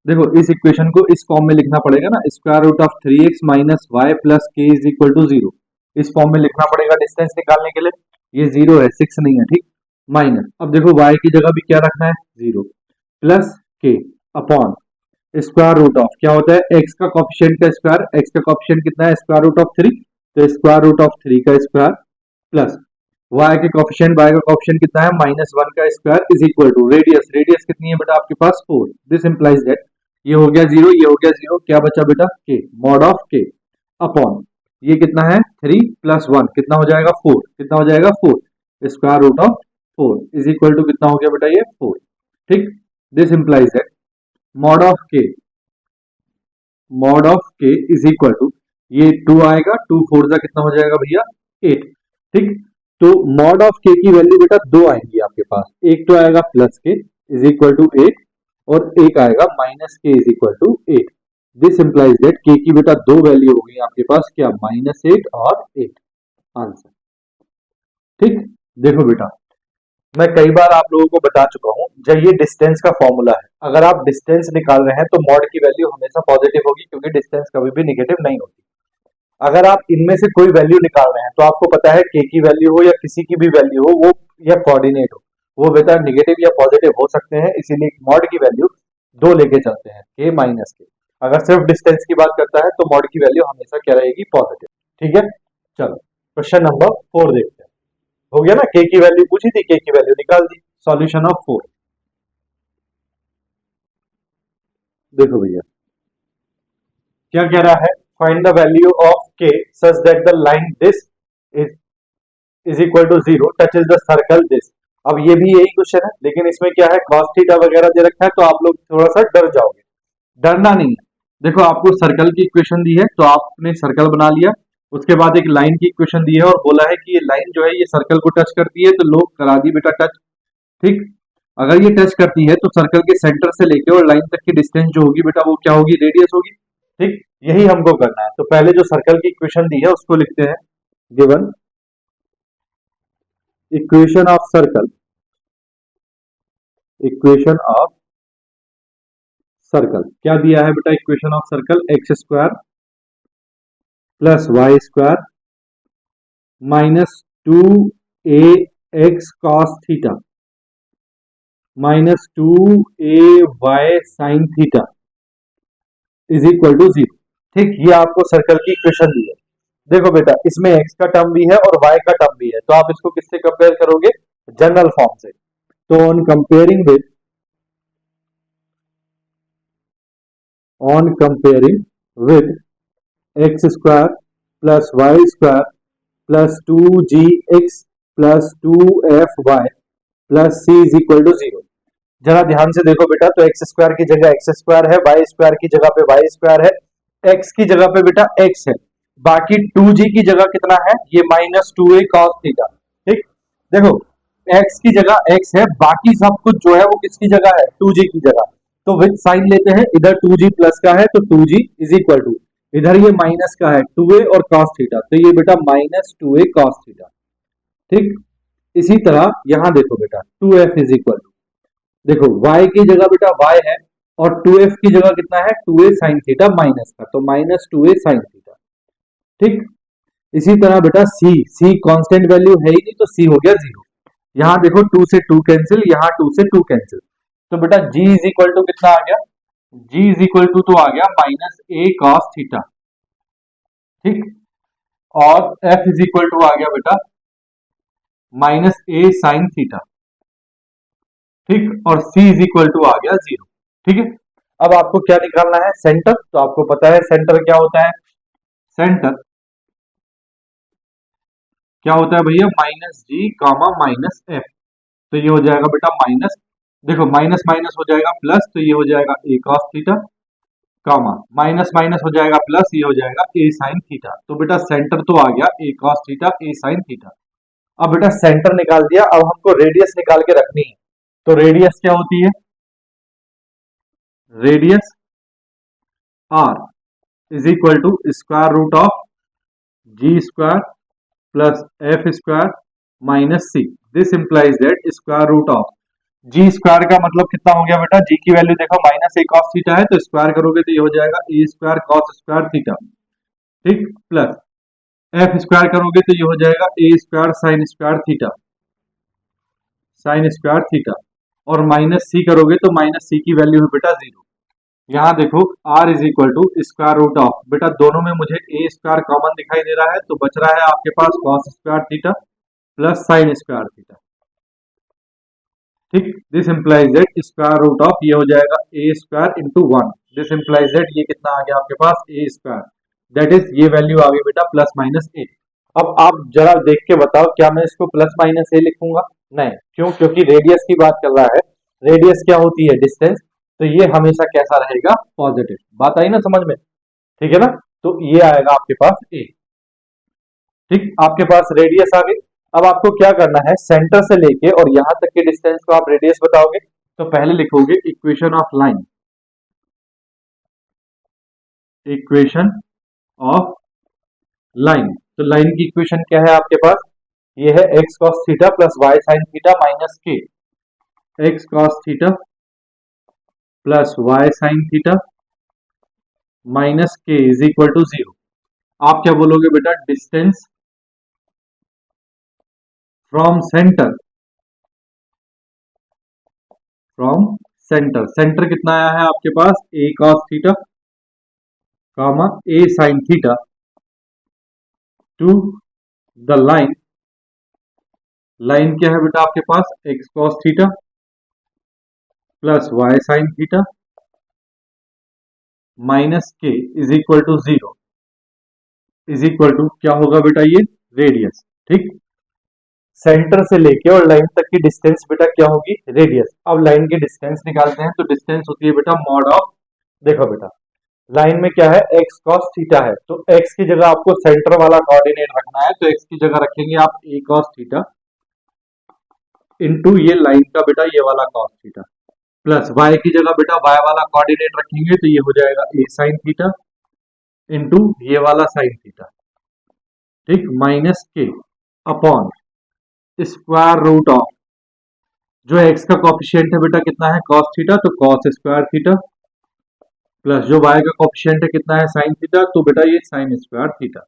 देखो इस इक्वेशन को इस फॉर्म में लिखना पड़ेगा ना, square root of 3x minus y plus k is equal to 0। इस फॉर्म में लिखना पड़ेगा डिस्टेंस निकालने के लिए। ये 0 है, 6 नहीं है। ठीक, माइनस, अब देखो y की जगह भी क्या रखना है? 0 प्लस के अपॉन स्क्वायर रूट ऑफ क्या होता है? x का कोफिशिएंट का स्क्वायर, x का कोफिशिएंट कितना है? स्क्वायर रूट ऑफ 3, तो स्क्वायर रूट ऑफ 3 का स्क्वायर प्लस y के कोफिशिएंट, y का कोफिशिएंट कितना है? -1 का square is equal to radius, radius कितनी है बेटा आपके पास? 4। दिस इंप्लाइज दैट ये हो गया 0, ये हो गया 0, क्या बचा बेटा? k, mod of k upon ये कितना है? 3 प्लस 1 कितना हो जाएगा? 4। कितना हो जाएगा? 4। Square root of 4 is equal to कितना हो गया बेटा? ये 4। ठीक, this implies that mod of k is equal to ये 2 आएगा, 2 4 जा कितना हो जाएगा भैया? 8। ठीक, तो मॉड ऑफ k की वैल्यू बेटा 2 आएंगी आपके पास, एक तो आएगा plus k is equal to 8 और एक आएगा minus k is equal to 8। This implies that k की बेटा 2 वैल्यू हो गई आपके पास, क्या? -8 और 8 आंसर। ठीक, देखो बेटा मैं कई बार आप लोगों को बता चुका हूं, जब ये डिस्टेंस का फॉर्मूला है, अगर आप डिस्टेंस निकाल रहे हैं तो मॉड की वैल्यू हमेशा पॉजिटिव होगी क्योंकि डिस्टेंस कभी भी नेगेटिव नहीं होती। अगर आप इनमें से कोई वैल्यू निकाल रहे हैं तो आपको पता है के की वैल्यू हो या किसी की भी वैल्यू हो, वो या कोऑर्डिनेट हो, वो बेटा नेगेटिव या पॉजिटिव हो सकते हैं, इसीलिए मॉड की वैल्यू 2 लेके चलते हैं, के माइनस के। अगर सिर्फ डिस्टेंस की बात करता है तो मॉड की वैल्यू हमेशा क्या रहेगी? पॉजिटिव। ठीक है, चलो क्वेश्चन नंबर 4 देखते हैं। हो गया ना, के की वैल्यू पूछी थी, के की वैल्यू निकाल दी। सॉल्यूशन ऑफ 4, देखो भैया क्या कह रहा है? Find the value of k such that the line this is equal to 0 touches the circle this. अब ये भी यही क्वेश्चन है, लेकिन इसमें क्या है? cos थीटा वगैरह दे रखा है, तो आप लोग थोड़ा सा डर जाओगे। डरना नहीं है, देखो आपको सर्कल की इक्वेशन दी है तो आपने सर्कल बना लिया, उसके बाद एक लाइन की इक्वेशन दी है और बोला है कि ये लाइन जो है ये सर्कल को टच करती है, तो लोग करा दी बेटा टच। ठीक, अगर ये टच करती है तो सर्कल के सेंटर से लेके और लाइन तक की डिस्टेंस जो होगी बेटा वो क्या होगी? रेडियस होगी। ठीक, यही हमको करना है। तो पहले जो सर्कल की इक्वेशन दी है उसको लिखते हैं, given equation of circle, equation of circle क्या दिया है बेटा? Equation of circle x square plus y square minus 2ax cos theta minus 2ay sin theta is equal to 0। ठीक, ये आपको सर्कल की इक्वेशन दी है। देखो बेटा इसमें x का टर्म भी है और y का टर्म भी है, तो आप इसको किससे कंपेयर करोगे? जनरल फॉर्म से। तो on comparing with x square plus y square plus 2gx plus 2fy plus c is equal to 0। जरा ध्यान से देखो बेटा, तो एक्स स्क्वायर की जगह एक्स स्क्वायर है, वाई स्क्वायर की जगह पे वाई स्क्वायर है, एक्स की जगह पे बेटा एक्स है, बाकी 2g की जगह कितना है? ये -2a cos थीटा। ठीक, देखो x की जगह x है, बाकी सब कुछ जो है वो किसकी जगह है? 2g की जगह। तो विद साइन लेते हैं, इधर 2g प्लस का है तो 2g इज इक्वल टू, इधर ये माइनस का है 2a और cos थीटा, तो ये बेटा -2a cos थीटा। ठीक, इसी तरह यहां देखो बेटा 2f इज इक्वल टू, देखो y की जगह बेटा y है और 2f की जगह कितना है? 2a sin थीटा माइनस का, तो -2a sin थीटा। ठीक, इसी तरह बेटा c कांस्टेंट वैल्यू है ही नहीं तो c हो गया 0। यहां देखो 2 से 2 कैंसिल, यहां 2 से 2 कैंसिल, तो बेटा g इज इक्वल टू कितना आ गया? g इज इक्वल टू तो आ गया -a cos थीटा। ठीक, और एफ इज इक्वल टू आ गया बेटा माइनस ए साइन थीटा, ठीक, और सी इज इक्वल टू आ गया 0। ठीक है, अब आपको क्या निकालना है, सेंटर। तो आपको पता है सेंटर क्या होता है, सेंटर क्या होता है भैया, माइनस जी कामा माइनस एफ। तो ये हो जाएगा बेटा माइनस, देखो माइनस माइनस हो जाएगा प्लस, तो ये हो जाएगा a cos theta, comma minus minus हो जाएगा प्लस, ये हो जाएगा ए साइन थीटा। तो बेटा सेंटर तो आ गया ए कॉस थीटा ए साइन थीटा। अब बेटा सेंटर निकाल दिया, अब हमको रेडियस निकाल के रखनी है। तो रेडियस क्या होती है, radius r is equal to square root of g square plus f square minus c. This implies that square root of g square का मतलब कितना हो गया बेटा, जी की वैल्यू देखो माइनस ए कॉस थीटा है, तो स्क्वायर करोगे तो ये हो जाएगा a square cos square theta, ठीक, प्लस एफ स्क्वायर करोगे तो ये हो जाएगा a square sine square theta, sine square theta, और माइनस सी करोगे तो माइनस सी की वैल्यू है बेटा 0। यहाँ देखो r is equal to square root of, बेटा दोनों में मुझे ए स्क्वायर कॉमन दिखाई दे रहा है, तो बच रहा है आपके पास cos square theta plus sine square theta, ठीक। This implies that square root of ये हो जाएगा a square into 1। This implies that ये कितना आ गया आपके पास ए स्क्वायर, दैट इज ये वैल्यू आ गई बेटा प्लस माइनस ए। अब आप जरा देख के बताओ, क्या मैं इसको प्लस माइनस ए लिखूंगा, नहीं, क्यों, क्योंकि रेडियस की बात कर रहा है। रेडियस क्या होती है, डिस्टेंस, तो ये हमेशा कैसा रहेगा, पॉजिटिव। बात आई ना समझ में, ठीक है ना। तो ये आएगा आपके पास ए, ठीक, आपके पास रेडियस आ गई। अब आपको क्या करना है, सेंटर से लेके और यहां तक के डिस्टेंस को आप रेडियस बताओगे। तो पहले लिखोगे equation of line, equation of line. तो लाइन की इक्वेशन क्या है आपके पास, ये है x cos theta plus y sine theta minus k, x cos theta plus y sine theta minus k is equal to 0। आप क्या बोलोगे बेटा, distance from centre, from centre, centre कितना आया है आपके पास, a cos theta comma a sine theta to the line, line क्या है बेटा आपके पास, x cos theta plus y sine theta minus k is equal to 0, is equal to क्या होगा बेटा, ये रेडियस, ठीक। सेंटर से लेके और लाइन तक की डिस्टेंस बेटा क्या होगी, रेडियस। अब लाइन की डिस्टेंस निकालते हैं, तो डिस्टेंस होती है बेटा मॉड ऑफ, देखो बेटा लाइन में क्या है, एक्स कॉस थीटा है, तो एक्स की जगह आपको सेंटर वाला कोऑर्डिनेट रखना है, तो एक्स की जगह रखेंगे आप ए कॉस थीटा इंटू ये लाइन का बेटा ये वाला कॉस थीटा, प्लस वाई की जगह बेटा वाई वाला कोऑर्डिनेट रखेंगे, तो ये हो जाएगा ए साइन थीटा इंटू ये वाला साइन थीटा, ठीक, minus k upon square root of, जो एक्स का कॉफिशिएंट है बेटा कितना है, कॉस थीटा, तो कॉस स्क्वायर थीटा, प्लस जो वाई का कॉफिशिएंट है कितना है, साइन थीटा, तो बेटा ये sine square theta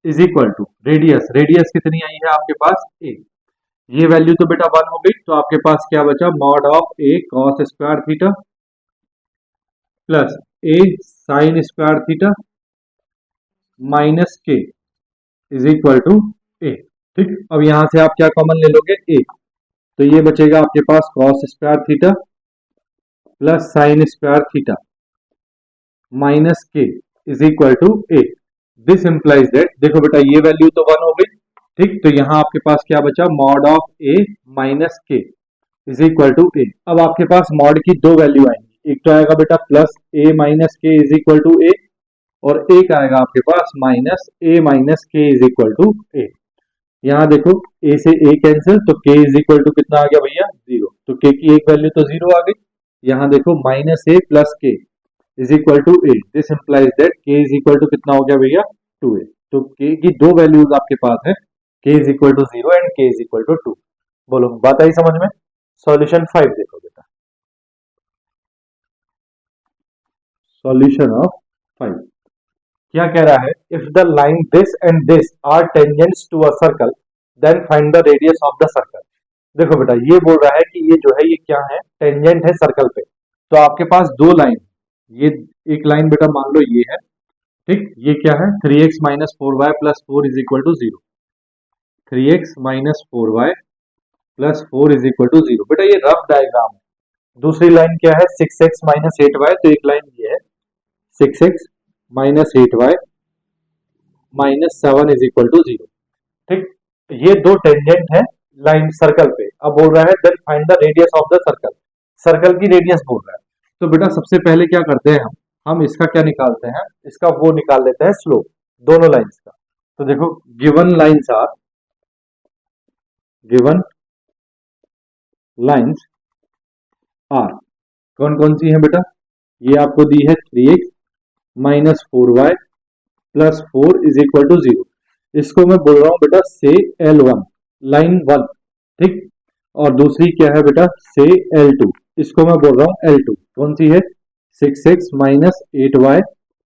is equal to radius, radius कितनी आई है आपके पास ए, ये वैल्यू तो बेटा 1 हो गई, तो आपके पास क्या बचा, mod of A cos square theta plus A sign square theta minus k is equal to ए, ठीक। अब यहां से आप क्या कॉमन ले लोगे, ए, तो ये बचेगा आपके पास cos square theta plus sine square theta minus k is equal to a. This implies that, देखो बेटा ये वैल्यू तो 1 हो गई, ठीक, तो यहां आपके पास क्या बचा, mod of A minus k is equal to ए। अब आपके पास मॉड की दो वैल्यू आएंगी, एक तो आएगा बेटा plus A minus k is equal to ए, और एक आएगा आपके पास minus A minus k is equal to ए। यहाँ देखो ए से ए कैंसिल, तो के इज इक्वल टू कितना आ गया भैया 0, तो के की एक वैल्यू तो 0 आ गई। यहाँ देखो minus a plus k is equal to a, this implies that k is equal to कितना हो गया भैया 2a। तो के की दो वैल्यूज आपके पास है, के इज इक्वल टू 0 एंड के इज इक्वल टू 2। बोलो बात आई समझ में। सॉल्यूशन 5 देखो बेटा, सॉल्यूशन ऑफ 5 क्या कह रहा है, if the line this and this are tangents to a circle then find the radius of the circle. देखो बेटा ये बोल रहा है कि ये जो है ये क्या है, टेंजेंट है सर्कल पे। तो आपके पास दो लाइन, ये एक लाइन बेटा मान लो ये है, ठीक, ये क्या है 3x minus 4y plus 4 is equal to 0। 3x minus 4y plus 4 is equal to 0। बेटा ये रफ डायग्राम है। दूसरी लाइन क्या है 6x माइनस 8y, तो एक लाइन ये है 6x minus 8y minus 7 is equal to 0। ठीक, ये दो टेंजेंट है लाइन सर्कल पे। अब बोल रहा है then find the radius of the circle, circle की रेडियस बोल रहा है। तो बेटा सबसे पहले क्या करते हैं हम इसका क्या निकालते हैं, इसका वो निकाल लेते हैं स्लोप दोनों लाइंस का। तो देखो given lines are, given lines are कौन कौन सी है बेटा, ये आपको दी है 3x minus 4y plus 4 is equal to 0। इसको मैं बोल रहा हूं बेटा से L1 लाइन 1। ठीक, और दूसरी क्या है बेटा से L2, इसको मैं बोल रहा हूं L2। कौन सी है 6x minus 8y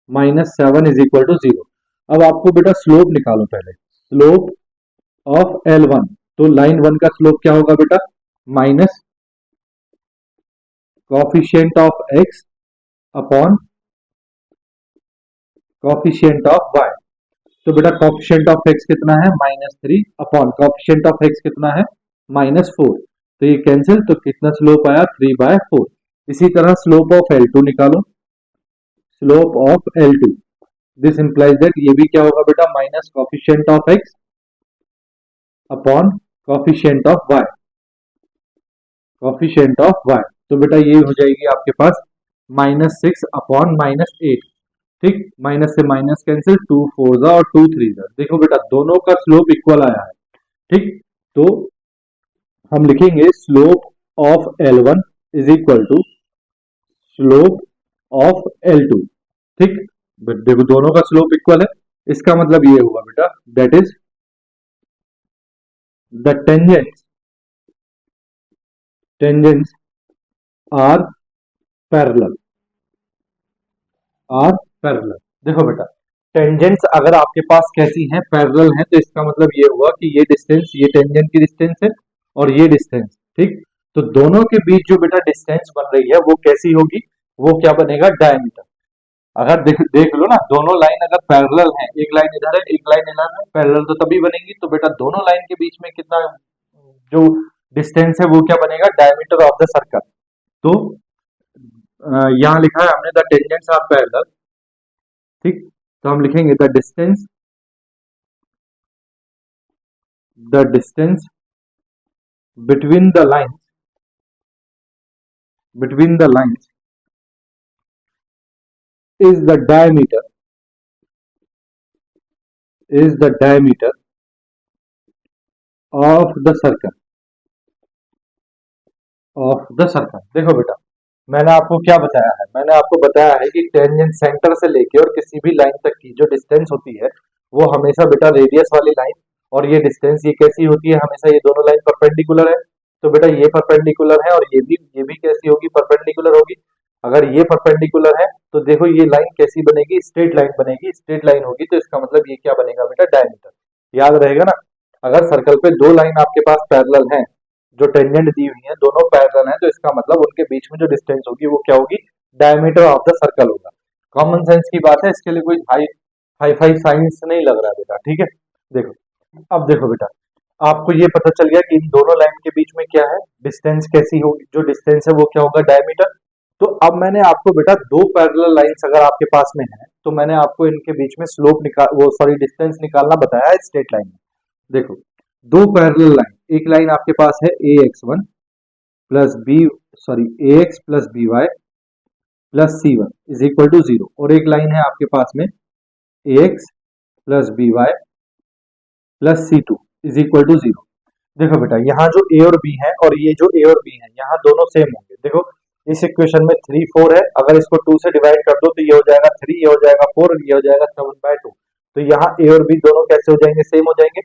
minus 7 is equal to 0। अब आपको बेटा स्लोप निकालो पहले, स्लोप ऑफ L1। तो लाइन 1 का स्लोप क्या होगा बेटा minus coefficient of x upon coefficient of y। तो बेटा कोफिशिएंट ऑफ x कितना है -3 अपॉन कोफिशिएंट ऑफ x कितना है -4। तो ये कैंसिल, तो कितना स्लोप आया 3/4। इसी तरह स्लोप ऑफ L2 निकालो, slope of L2 this implies that ये भी क्या होगा बेटा minus coefficient of x upon coefficient of y, coefficient of y। तो बेटा ये हो जाएगी आपके पास -6 अपॉन -8। ठीक, माइनस से माइनस कैंसिल, 2 4 और 2 3। देखो बेटा दोनों का स्लोप इक्वल आया है। ठीक, तो हम लिखेंगे slope of L1 is equal to slope of L2। ठीक, देखो दोनों का स्लोप इक्वल है, इसका मतलब ये हुआ बेटा that is the tangents are parallel, are parallel. देखो बेटा टेंजेंट्स अगर आपके पास कैसी हैं पैरेलल हैं, तो इसका मतलब ये हुआ कि ये डिस्टेंस ये टेंजेंट की डिस्टेंस है और ये डिस्टेंस। ठीक, तो दोनों के बीच जो बेटा डिस्टेंस बन रही है वो कैसी होगी, वो क्या बनेगा डायमीटर। अगर देख लो ना दोनों लाइन अगर पैरेलल हैं, एक लाइन इधर है एक लाइन इधर है, पैरेलल तो तभी बनेगी। तो बेटा दोनों लाइन के बीच में कितना जो डिस्टेंस है वो क्या बनेगा डायमीटर ऑफ द सर्कल। तो यहाँ लिखा है हमने द टेंजेंट्स आर पैरेलल। ठीक, तो हम लिखेंगे the distance between the lines, between the lines is the diameter, is the diameter of the circle, of the circle। देखो बेटा मैंने आपको क्या बताया है, मैंने आपको बताया है कि टेंजेंट सेंटर से लेके और किसी भी लाइन तक की जो डिस्टेंस होती है वो हमेशा बेटा रेडियस वाली लाइन, और ये डिस्टेंस ये कैसी होती है हमेशा ये दोनों लाइन परपेंडिकुलर है। तो बेटा ये परपेंडिकुलर है और ये भी कैसी होगी परपेंडिकुलर होगी। अगर ये परपेंडिकुलर है तो देखो ये लाइन कैसी बनेगी स्ट्रेट लाइन बनेगी, स्ट्रेट लाइन होगी। तो इसका मतलब ये क्या बनेगा बेटा डायमीटर। याद रहेगा ना, अगर सर्कल पे दो लाइन आपके पास पैरेलल हैं, जो टेंजेंट दी हुई है दोनों पैरेलल हैं, तो इसका मतलब उनके बीच में जो डिस्टेंस होगी वो क्या होगी डायमीटर ऑफ द सर्कल होगा। कॉमन सेंस की बात है, इसके लिए कोई हाई फाई साइंस नहीं लग रहा बेटा। ठीक है, देखो अब देखो बेटा आपको ये पता चल गया कि इन दोनों लाइन के बीच में क्या है डिस्टेंस कैसी होगी, जो डिस्टेंस है वो क्या होगा डायमीटर। तो अब मैंने आपको बेटा दो पैरेलल लाइंस अगर आपके पास में है तो मैंने आपको इनके बीच में स्लोप निकाल वो सॉरी डिस्टेंस निकालना बताया है स्ट्रेट लाइन में। देखो दो पैरेलल लाइन, एक लाइन आपके पास है ax1 plus b sorry ax plus by plus c1 is equal to 0, और एक लाइन है आपके पास में ax plus by plus c2 is equal to 0। देखो बेटा यहाँ जो a और b है और ये जो a और b है यहाँ दोनों सेम होंगे। देखो इस इक्वेशन में 3 4 है, अगर इसको 2 से डिवाइड कर दो तो ये हो जाएगा 3, ये हो जाएगा 4 और ये हो जाएगा 7/2। तो यहाँ a और b दोनों कैसे हो जाएंगे सेम हो जाएंगे।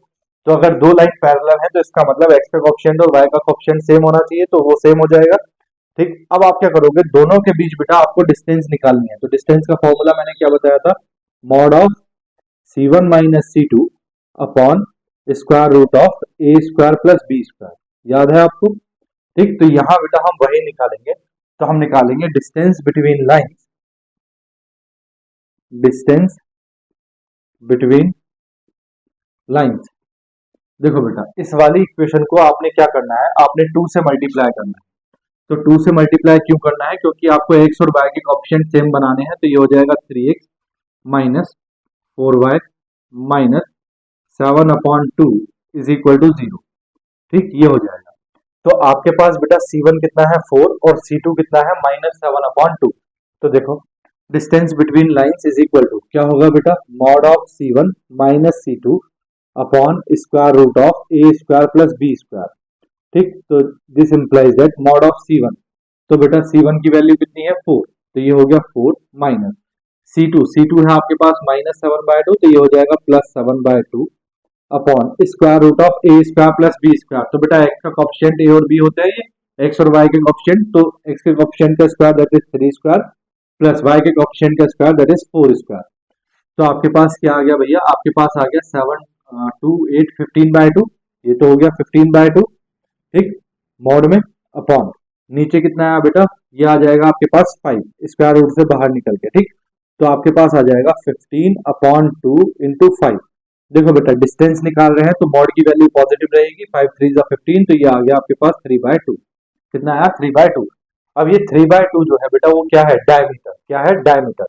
तो अगर दो लाइन पैरेलल है तो इसका मतलब x का कोएफिशिएंट और y का कोएफिशिएंट सेम होना चाहिए, तो वो सेम हो जाएगा। ठीक, अब आप क्या करोगे दोनों के बीच बेटा आपको डिस्टेंस निकालनी है। तो डिस्टेंस का फॉर्मूला मैंने क्या बताया था, mod of c1 minus c2 upon square root of a square plus b square, याद है आपको। ठीक, तो यहाँ बेटा हम वही निकालेंगे। तो हम निकालेंगे distance between lines, distance between lines. देखो बेटा, इस वाली इक्वेशन को आपने क्या करना है, आपने 2 से मल्टीप्लाई करना है। तो 2 से मल्टीप्लाई क्यों करना है, क्योंकि आपको x और y के कोएफिशिएंट सेम बनाने हैं। तो ये हो जाएगा 3x minus 4y minus 7/2 is equal to 0। ठीक, ये हो जाएगा। तो आपके पास बेटा C1 कितना है 4 और C2 कितना है -7/2। तो देखो, distance between lines is equal to क्या होगा बेटा, mod of C1 minus C2 upon square root of a square plus b square. ठीक, तो this implies that mod of C1। तो बेटा C1 की वैल्यू कितनी है 4, तो ये हो गया 4 माइनस C2 है आपके पास -7/2, तो ये हो जाएगा +7/2 upon square root of a square plus b square. तो बेटा x का कोएफिशिएंट a और b होता है, ये x और y के कोएफिशिएंट, तो x के कोएफिशिएंट का square that is 3 square plus y के कोएफिशिएंट का स्क्वायर दैट इज 4 स्क्वायर। तो आपके पास क्या आ गया भैया, आपके पास आ गया 7 2 8 15/2, ये तो हो गया 15/2। ठीक, मॉड में अपॉन नीचे कितना है बेटा, ये आ जाएगा आपके पास 5 स्क्वायर रूट से बाहर निकल के। ठीक, तो आपके पास आ जाएगा 15/2 इंटू 5। देखो बेटा, डिस्टेंस निकाल रहे हैं तो मॉड की वैल्यू पॉजिटिव रहेगी, 5 3 15, तो ये आ गया आपके पास 3/2। कितना आया 3/2। अब ये 3/2 जो है बेटा, वो क्या है, डायमीटर। क्या है, डायमीटर।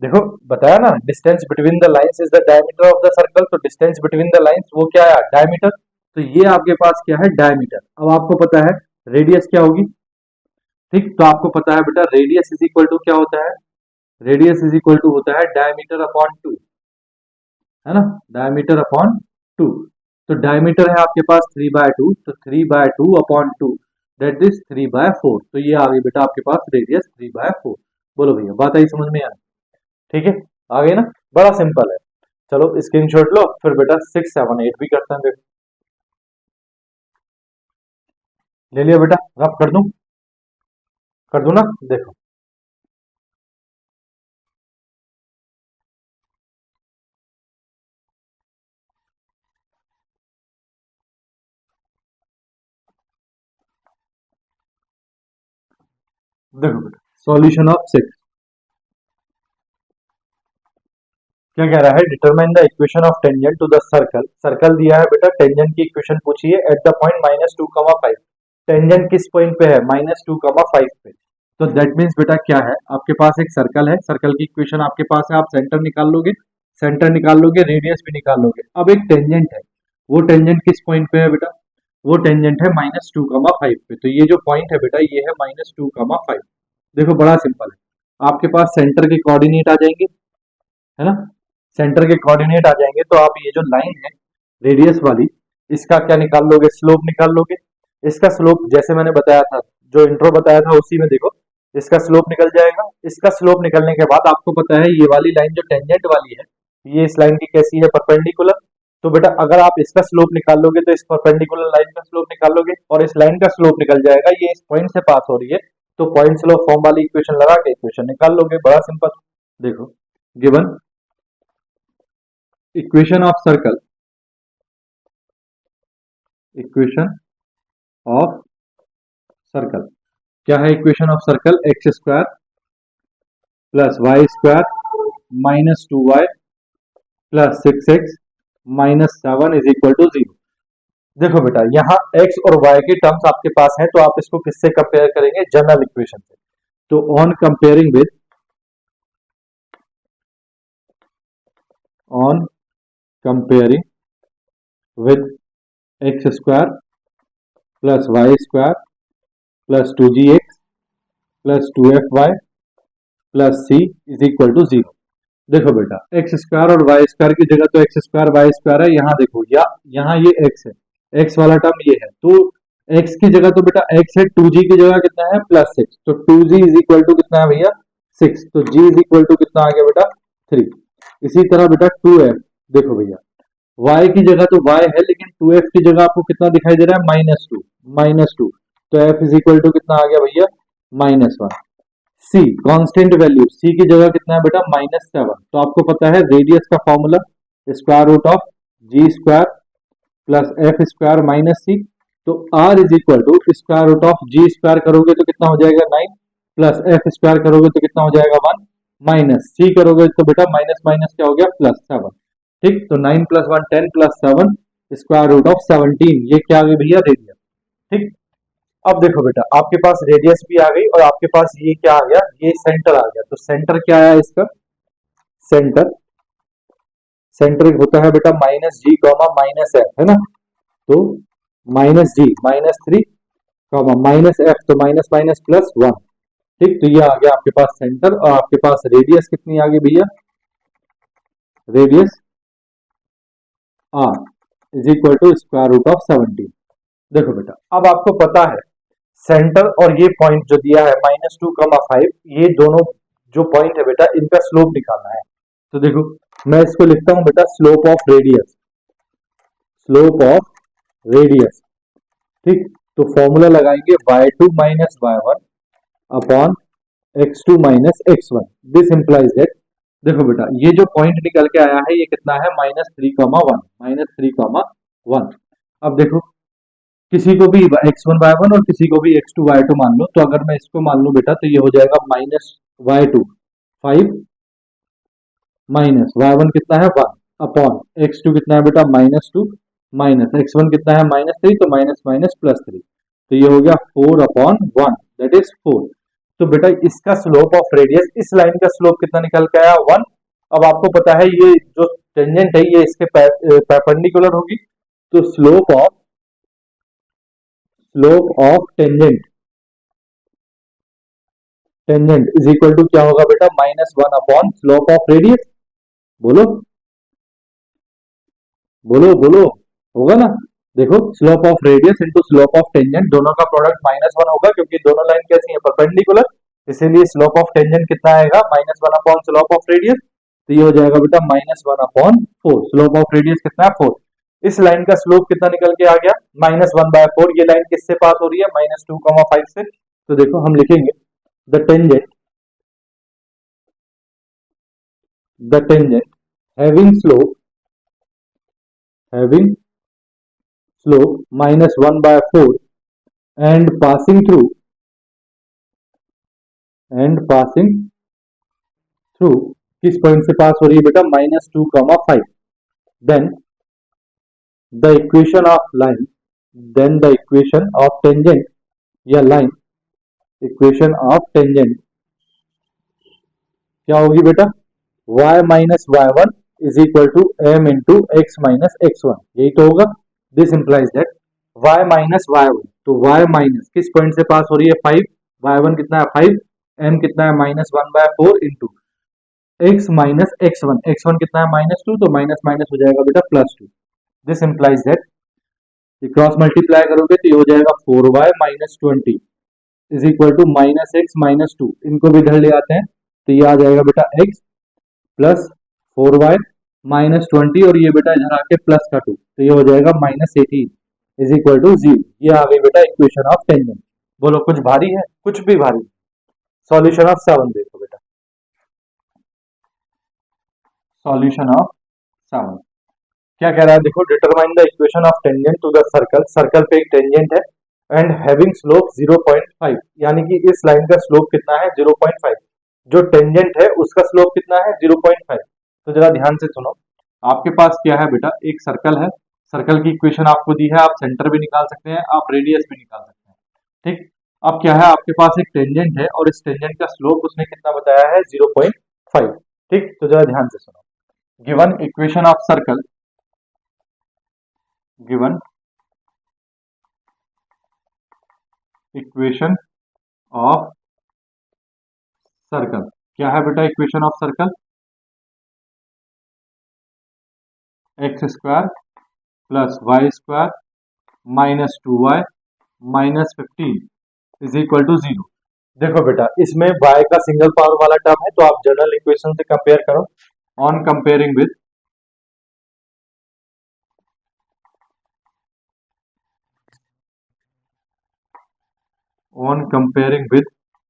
देखो बताया ना, distance between the lines is the diameter of the circle. तो डिस्टेंस बिटवीन द लाइंस वो क्या है, डायमीटर। तो ये आपके पास क्या है, डायमीटर। अब आपको पता है रेडियस क्या होगी। ठीक, तो आपको पता है बेटा रेडियस इज इक्वल टू क्या होता है, रेडियस इज इक्वल टू होता है डायमीटर अपॉन 2, है ना, डायमीटर अपॉन 2। तो डायमीटर है आपके पास 3/2, तो 3/2 अपॉन 2 दैट इज 3/4। तो ये आ गई बेटा आपके पास रेडियस 3/4। बोलो भैया, बात आई समझ में? ठीक है, आ गई ना, बड़ा सिंपल है। चलो स्क्रीनशॉट लो, फिर बेटा 6 7 8 भी करते हैं। देखो, ले लिया बेटा, रब कर दूं ना। देखो, देखो बेटा, सॉल्यूशन ऑफ 6 क्या कह रहा है, determine the equation of tangent to the circle. Circle दिया है बेटा, टेंजेंट की इक्वेशन पूछी है एट द पॉइंट -2,5। टेंजेंट किस पॉइंट पे है, -2,5 पे। तो दैट मीन्स बेटा क्या है, आपके पास एक सर्कल है, सर्कल की इक्वेशन आपके पास है, आप सेंटर निकाल लोगे, सेंटर निकाल लोगे, रेडियस भी निकाल लोगे। अब एक टेंजेंट है, वो टेंजेंट किस पॉइंट पे है बेटा, वो टेंजेंट है -2,5 पे। तो ये जो पॉइंट है बेटा, ये है -2,5। देखो बड़ा सिंपल है, आपके पास सेंटर के कोऑर्डिनेट आ जाएंगे, है ना, सेंटर के कोऑर्डिनेट आ जाएंगे। तो आप ये जो लाइन है रेडियस वाली, इसका क्या निकाल लोगे, स्लोप निकाल लोगे। इसका स्लोप जैसे मैंने बताया था, जो इंट्रो बताया था उसी में देखो, इसका स्लोप निकल जाएगा। इसका स्लोप निकलने के बाद आपको पता है ये वाली लाइन जो टेंजेंट वाली है, ये इस लाइन की कैसी है, परपेंडिकुलर। तो बेटा अगर आप इसका स्लोप निकाल लोगे तो इस परपेंडिकुलर लाइन का स्लोप निकाल लोगे, और इस लाइन का स्लोप निकल जाएगा, ये इस पॉइंट से पास हो रही है। तो पॉइंट स्लोप फॉर्म वाली इक्वेशन लगा के इक्वेशन निकाल लोगे, बड़ा सिंपल। देखो, given equation of circle, equation of circle क्या है, equation of circle x square plus y square minus 2y plus 6x minus 7 is equal to 0। देखो बेटा, यहाँ x और y के टर्म्स आपके पास हैं, तो आप इसको किससे कंपेयर करेंगे, जनरल इक्वेशन से। तो on comparing with x square plus y square plus 2gx plus 2fy plus c is equal to 0। देखो बेटा, एक्स स्क्वायर और वाई स्क्वायर की जगह तो एक्स स्क्वायर वाई स्क्वायर है, यहाँ देखो या यहाँ ये एक्स है, एक्स वाला टर्म ये है, तो एक्स की जगह तो बेटा एक्स है, 2g की जगह कितना है +6, तो 2g इज इक्वल टू कितना है भैया 6, तो g इज इक्वल टू कितना आ गया बेटा 3। इसी तरह बेटा 2f, देखो भैया y की जगह तो y है, लेकिन 2f की जगह आपको कितना दिखाई दे रहा है -2, तो f इज इक्वल टू कितना आ गया भैया -1। c कांस्टेंट वैल्यू, c की जगह कितना है बेटा -7। तो आपको पता है रेडियस का formula square root of g square plus f square minus c। तो r is equal to square root of g square करोगे तो कितना हो जाएगा 9, प्लस एफ स्क्वायर करोगे तो कितना हो जाएगा 1, माइनस सी करोगे तो बेटा माइनस माइनस क्या हो गया प्लस 7। ठीक, तो 9 + 1 10 + 7 स्क्वायर रूट ऑफ 17, ये क्या आ गई भैया रेडियस। ठीक, अब देखो बेटा आपके पास रेडियस भी आ गई और आपके पास ये क्या आ गया, ये सेंटर आ गया। तो सेंटर क्या आया इसका, सेंटर सेंटर होता है बेटा माइनस जी कॉमा माइनस एफ, है ना। तो माइनस जी -3 कॉमा माइनस एफ, तो माइनस माइनस प्लस 1। ठीक, तो ये आ गया आपके पास सेंटर और आपके पास रेडियस कितनी आ गई भैया, radius r is equal to square root of 17। देखो बेटा अब आपको पता है सेंटर और ये पॉइंट जो दिया है -2,5, ये दोनों जो पॉइंट है बेटा इनका स्लोप निकालना है। तो देखो मैं इसको लिखता हूं बेटा slope of radius, slope of radius. ठीक, तो फॉर्मूला लगाएंगे y2 minus y1 upon x2 minus x1। This implies that, देखो बेटा ये जो पॉइंट निकल के आया है ये कितना है -3,1, -3,1। अब देखो किसी को भी x1 y1 और किसी को भी x2 y2 मान लो, तो अगर मैं इसको मान लूं बेटा तो ये हो जाएगा -y2 5 माइनस y1 कितना है 1 अपॉन x2 कितना है बेटा -2 माइनस x1 कितना है -3, तो माइनस माइनस +3, तो ये हो गया 4 अपॉन 1 दैट इज 4। तो बेटा इसका स्लोप ऑफ रेडियस, इस लाइन का स्लोप कितना निकल के आया 1। अब आपको पता है ये जो टेंजेंट है ये इसके परपेंडिकुलर होगी, तो slope of tangent tangent is equal to क्या होगा बेटा -1 अपॉन स्लोप ऑफ रेडियस। बोलो बोलो बोलो, होगा ना। देखो slope of radius into slope of tangent, दोनों का प्रोडक्ट -1 होगा क्योंकि दोनों लाइन कैसी है परपेंडिकुलर, इसीलिए स्लोप ऑफ टेंजेंट कितना आएगा -1 अपॉन स्लोप ऑफ रेडियस। तो ये हो जाएगा बेटा -1 अपॉन 4। स्लोप ऑफ रेडियस कितना है 4। इस लाइन का स्लोप कितना निकल के आ गया -1/4। ये लाइन किससे पास हो रही है -2,5 से। तो देखो हम लिखेंगे the tangent having slope -1/4 and passing through किस पॉइंट से पास हो रही है बेटा -2,5। Then the equation of tangent या लाइन, इक्वेशन ऑफ टेंजेंट क्या होगी बेटा y minus y1 is equal to m into x minus x1, यही तो होगा। This implies that y minus y1, तो y माइनस किस पॉइंट से पास हो रही है 5, y1 कितना है 5, m कितना है -1/4 इंटू x माइनस x1 कितना है -2, तो माइनस माइनस हो जाएगा बेटा +2। दिस इंप्लाइज दैट क्रॉस मल्टीप्लाई करोगे तो ये हो जाएगा 4y minus 20 is equal to -x minus 2, इनको भी इधर ले आते हैं तो ये आ जाएगा बेटा x प्लस 4y माइनस 20 और ये बेटा इधर आके प्लस का 2, तो ये हो जाएगा -18 इज इक्वल टू 0। ये आ गई बेटा इक्वेशन ऑफ टेंजेंट। बोलो कुछ भारी है, कुछ भी भारी। सॉल्यूशन ऑफ 7 देखो बेटा, सॉल्यूशन ऑफ 7 क्या कह रहा है देखो, determine the equation of tangent to the circle, circle पे एक टेंजेंट है एंड हैविंग स्लोप 0.5, यानी कि इस लाइन का स्लोप कितना है 0.5, जो टेंजेंट है उसका स्लोप कितना है 0.5। तो जरा ध्यान से सुनो, आपके पास क्या है बेटा एक सर्कल है, सर्कल की इक्वेशन आपको दी है, आप सेंटर भी निकाल सकते हैं, आप रेडियस भी निकाल सकते हैं। ठीक, अब क्या है आपके पास एक टेंजेंट है और इस टेंजेंट का स्लोप उसने कितना बताया है 0.5। ठीक, तो जरा ध्यान से सुनो, given equation of circle, given equation of circle, क्या है बेटा equation of circle, x² plus y² minus 2y minus 15 is equal to 0। देखो बेटा इसमें y का सिंगल पावर वाला टर्म है तो आप जनरल इक्वेशन से कंपेयर करो। On comparing with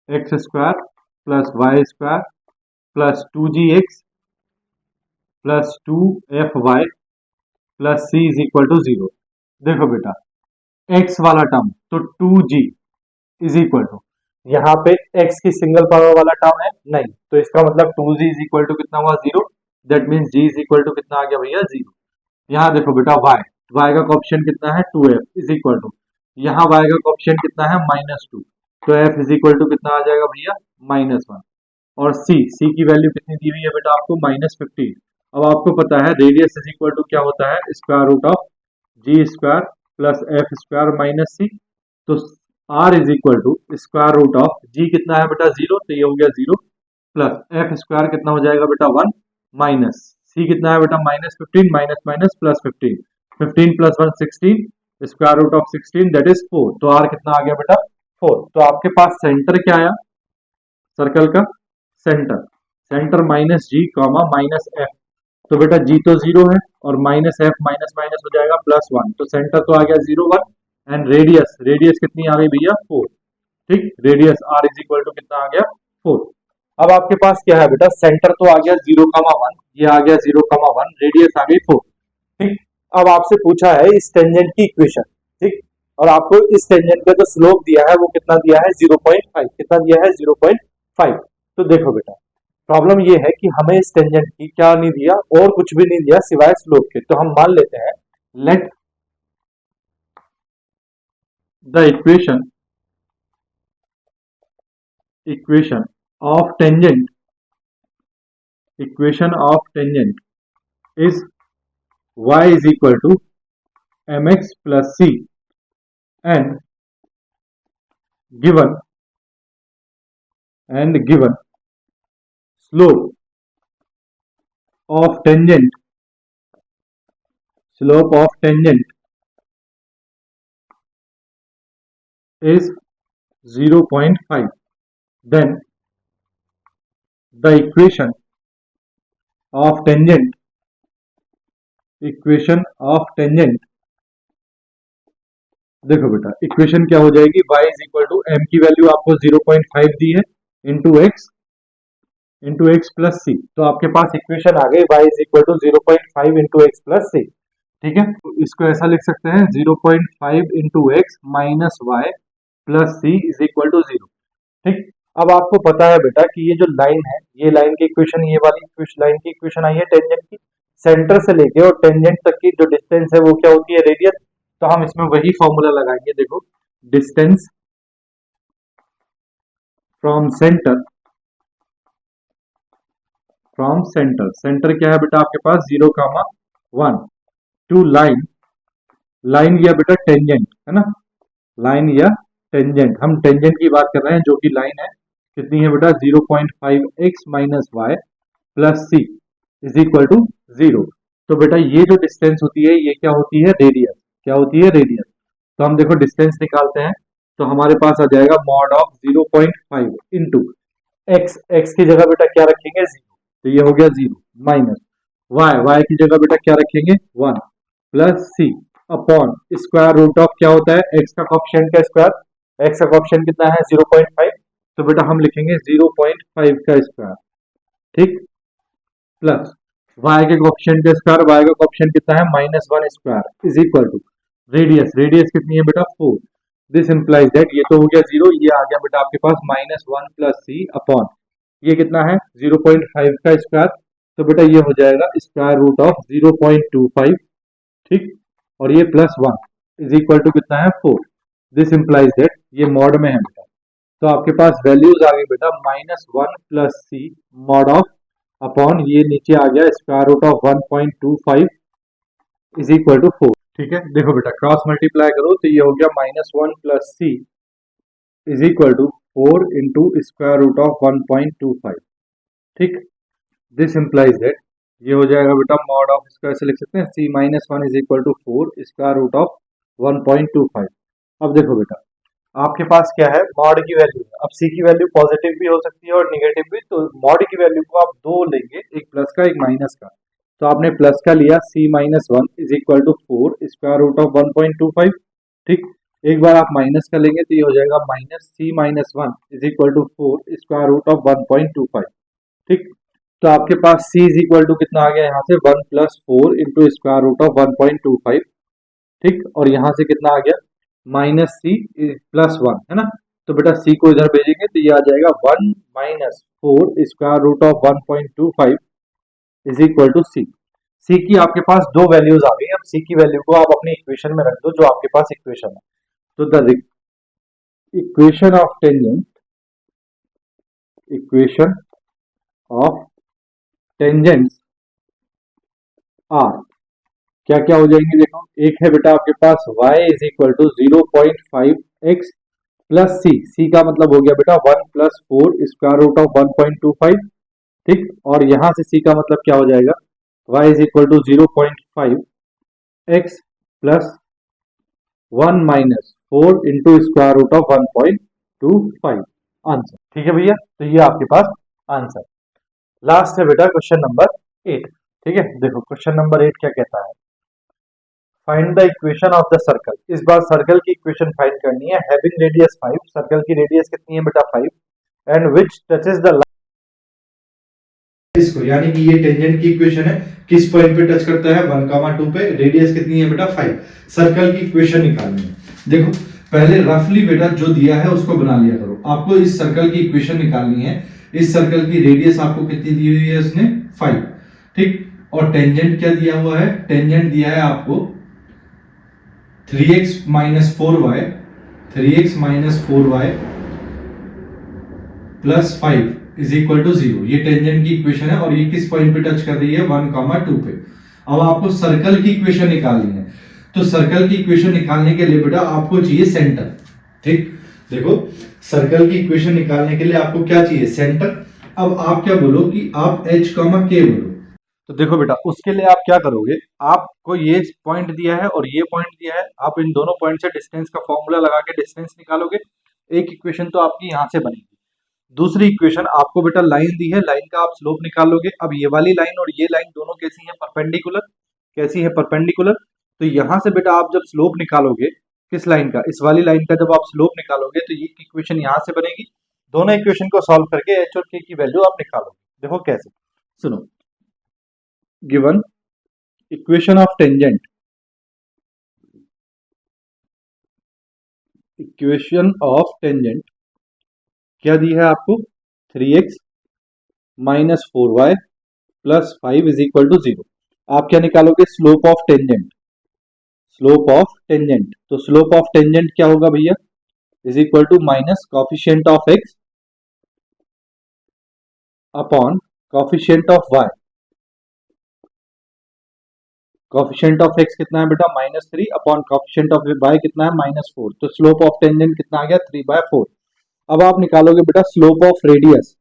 x² plus y² plus 2gx plus 2fy plus c is equal to 0। देखो बेटा x वाला टर्म तो 2g इज इक्वल टू यहाँ पे x की सिंगल पावर वाला टर्म है नहीं, तो इसका मतलब 2g इज इक्वल टू कितना हुआ 0, that means g is equal to कितना आ गया भैया 0। यहाँ देखो बेटा y का ऑप्शन कितना है 2f इज इक्वल टू, यहाँ y का ऑप्शन कितना है -2, तो f इज इक्वल टू कितना आ जाएगा भैया -1। और c की वैल्यू कितनी दी हुई है बेटा आपको -15। अब आपको पता है रेडियस इज इक्वल टू क्या होता है square root of g square plus f square minus c. तो r is equal to square root of g कितना है बेटा 0, तो ये हो गया 0 प्लस एफ स्क्वायर कितना हो जाएगा बेटा 1 माइनस सी कितना है बेटा -15 minus minus plus 15, 15 plus 1 16 square root of 16 that is 4। तो r कितना आ गया बेटा 4। तो आपके पास सेंटर क्या आया सर्कल का, सेंटर सेंटर माइनस जी कॉमा माइनस एफ। तो बेटा जी तो 0 है और माइनस एफ माइनस माइनस हो जाएगा +1, तो सेंटर तो आ गया 0 1। एंड रेडियस रेडियस कितनी आ गई भैया 4। ठीक, radius r is equal to कितना आ गया 4। अब आपके पास क्या है बेटा सेंटर तो आ गया 0,1, ये आ गया 0,1, रेडियस आ गई 4। ठीक, अब आपसे पूछा है इस टेंजेंट की इक्वेशन। ठीक, और आपको इस टेंजेंट का जो स्लोप दिया है वो कितना दिया है 0.5, कितना दिया है 0.5। तो देखो बेटा प्रॉब्लम ये है कि हमें इस टेंजेंट की क्या नहीं दिया और कुछ भी नहीं दिया सिवाय स्लोप के, तो हम मान लेते हैं let the equation of tangent is y is equal to mx plus c and given slope of tangent is 0.5, then the equation of tangent देखो बेटा इक्वेशन क्या हो जाएगी y is equal to m की वैल्यू आपको 0.5 दी है into x plus सी। तो आपके पास इक्वेशन आ गई y is equal to 0.5 into x plus c. ठीक है, तो इसको ऐसा लिख सकते हैं 0.5 into x minus y plus c is equal to 0। ठीक, अब आपको पता है बेटा कि ये जो लाइन है ये लाइन की इक्वेशन, ये वाली लाइन की इक्वेशन आई है टेंजेंट की, सेंटर से लेके और टेंजेंट तक की जो डिस्टेंस है वो क्या होती है रेडियस। तो हम इसमें वही फॉर्मूला लगाएंगे, देखो डिस्टेंस फ्रॉम सेंटर क्या है बेटा आपके पास 0,1 टू लाइन या बेटा टेंजेंट है ना, लाइन या टेंजेंट, हम टेंजेंट की बात कर रहे हैं जो कि लाइन है कितनी है बेटा 0.5x minus y plus c is equal to 0। तो बेटा ये जो डिस्टेंस होती है ये क्या होती है रेडियस, क्या होती है रेडियस। तो हम देखो डिस्टेंस निकालते हैं, तो हमारे पास आ जाएगा मॉड ऑफ 0.5 इंटू एक्स की जगह बेटा क्या रखेंगे 0, तो ये हो गया 0 माइनस वाई की जगह बेटा क्या रखेंगे 1 plus c upon square root of क्या होता है एक्स का कोएफिशिएंट का स्क्वायर, एक्स का कोएफिशिएंट कितना है 0.5, तो बेटा हम लिखेंगे 0.5 का स्क्वायर। ठीक, प्लस y के कोएफिशिएंट का स्क्वायर, y का कोएफिशिएंट कितना है -1 square is equal to radius कितनी है बेटा 4। दिस इंप्लाइज दैट ये तो हो गया 0, ये आ गया बेटा आपके पास -1 प्लस सी अपॉन ये कितना है 0.5 का स्क्वायर, तो बेटा ये हो जाएगा स्क्वायर रूट ऑफ 0.25। ठीक, और ये +1 इज इक्वल टू कितना है 4। दिस इंप्लाइज दैट ये मॉड में है बेटा, तो आपके पास वैल्यूज आ गई बेटा -1 plus c mod of upon ये नीचे आ गया square root of 1.25 is equal to 4। ठीक है, देखो बेटा क्रॉस मल्टीप्लाई करो तो ये हो गया -1 plus c is equal to 4 into square root of 1.25। ठीक, दिस इंप्लाइज दैट ये हो जाएगा बेटा मॉड ऑफ, इसको ऐसे लिख सकते हैं c minus 1 is equal to 4 square root of 1.25। अब देखो बेटा आपके पास क्या है मॉड की वैल्यू है, अब c की वैल्यू पॉजिटिव भी हो सकती है और निगेटिव भी, तो मॉड की वैल्यू को आप दो लेंगे, एक प्लस का एक माइनस का। तो आपने प्लस का लिया c minus 1 is equal to 4 square root of 1.25। ठीक, एक बार आप माइनस का लेंगे तो ये हो जाएगा -c minus 1 is equal to 4 square root of 1.25। ठीक, तो आपके पास c इज इक्वल टू कितना आ गया यहाँ से 1 plus 4 into square root of 1.25। ठीक, और यहाँ से कितना आ गया -c +1 है ना, तो बेटा c को इधर भेजेंगे तो ये आ जाएगा 1 minus 4 square root of 1.25 is equal to c। c की आपके पास दो वैल्यूज आ गई। अब c की वैल्यू को आप अपनी इक्वेशन में रख दो जो आपके पास इक्वेशन है। तो the equation of tangent, equation of tangents are क्या क्या हो जाएंगे देखो। एक है बेटा आपके पास y is equal to 0.5x plus c का मतलब हो गया बेटा 1 प्लस 4 स्क्वायर रूट ऑफ 1.25, ठीक। और यहां से c का मतलब क्या हो जाएगा, y is equal to 0.5x plus 1 minus 4 into square root of 1.25 answer. ठीक है भैया, तो ये आपके पास आंसर। लास्ट है बेटा क्वेश्चन नंबर 8। ठीक है, देखो क्वेश्चन नंबर 8 क्या कहता है, find the equation of the circle. इस बार सर्कल की इक्वेशन फाइंड करनी है। हैविंग रेडियस 5, सर्कल की रेडियस कितनी है बेटा 5, एंड विच टचेस द इसको, यानी कि ये टेंजेंट की इक्वेशन है, किस पॉइंट पे टच करता है 1, 2 पे, रेडियस कितनी है बेटा 5। सर्कल की इक्वेशन निकालनी है। देखो पहले रफली बेटा जो दिया है उसको बना लिया करो। आपको इस सर्कल की इक्वेशन निकालनी है। इस सर्कल की रेडियस आपको कितनी दी हुई है उसने 5, ठीक। और टेंजेंट क्या दिया हुआ है, टेंजेंट दिया है आपको 3x minus 4y, 3x minus 4y plus 5 is equal to 0। ये टेंजेंट की इक्वेशन है और ये किस पॉइंट पे टच कर रही है 1, 2 पे। अब आपको सर्कल की इक्वेशन निकालनी है। तो सर्कल की इक्वेशन निकालने के लिए बेटा आपको चाहिए सेंटर, ठीक। देखो सर्कल की इक्वेशन निकालने के लिए आपको क्या चाहिए, सेंटर। अब आप क्या बोलो कि आप h, k बोलो। तो देखो बेटा उसके लिए आप क्या करोगे, आपको ये पॉइंट दिया है और ये पॉइंट दिया है, आप इन दोनों पॉइंट से डिस्टेंस का फॉर्मूला लगा के डिस्टेंस निकालोगे। एक इक्वेशन तो आपकी यहां से बनेगी। दूसरी इक्वेशन आपको बेटा लाइन दी है, लाइन का आप स्लोप निकालोगे। अब ये वाली लाइन और ये लाइन दोनों कैसी है, परपेंडिकुलर। कैसी है, परपेंडिकुलर। तो यहां से बेटा आप जब स्लोप निकालोगे किस लाइन का, इस वाली लाइन का जब आप स्लोप निकालोगे तो ये इक्वेशन यहां से बनेगी। दोनों इक्वेशन को सॉल्व करके एच और के की वैल्यू आप निकालोगे। देखो कैसे, सुनो। Given equation of tangent, equation of tangent क्या दी है आपको, 3x minus 4y plus 5 is equal to 0। आप क्या निकालोगे, slope of tangent, slope of tangent. तो स्लोप ऑफ टेंजेंट क्या होगा भैया, is equal to minus coefficient of x upon coefficient of y। Coefficient of x कितना है बेटा -3 अपॉन कॉफिशिएंट ऑफ y कितना है -4। तो स्लोप ऑफ टेंजेंट कितना आ गया 3/4। अब आप निकालोगे बेटा slope of radius.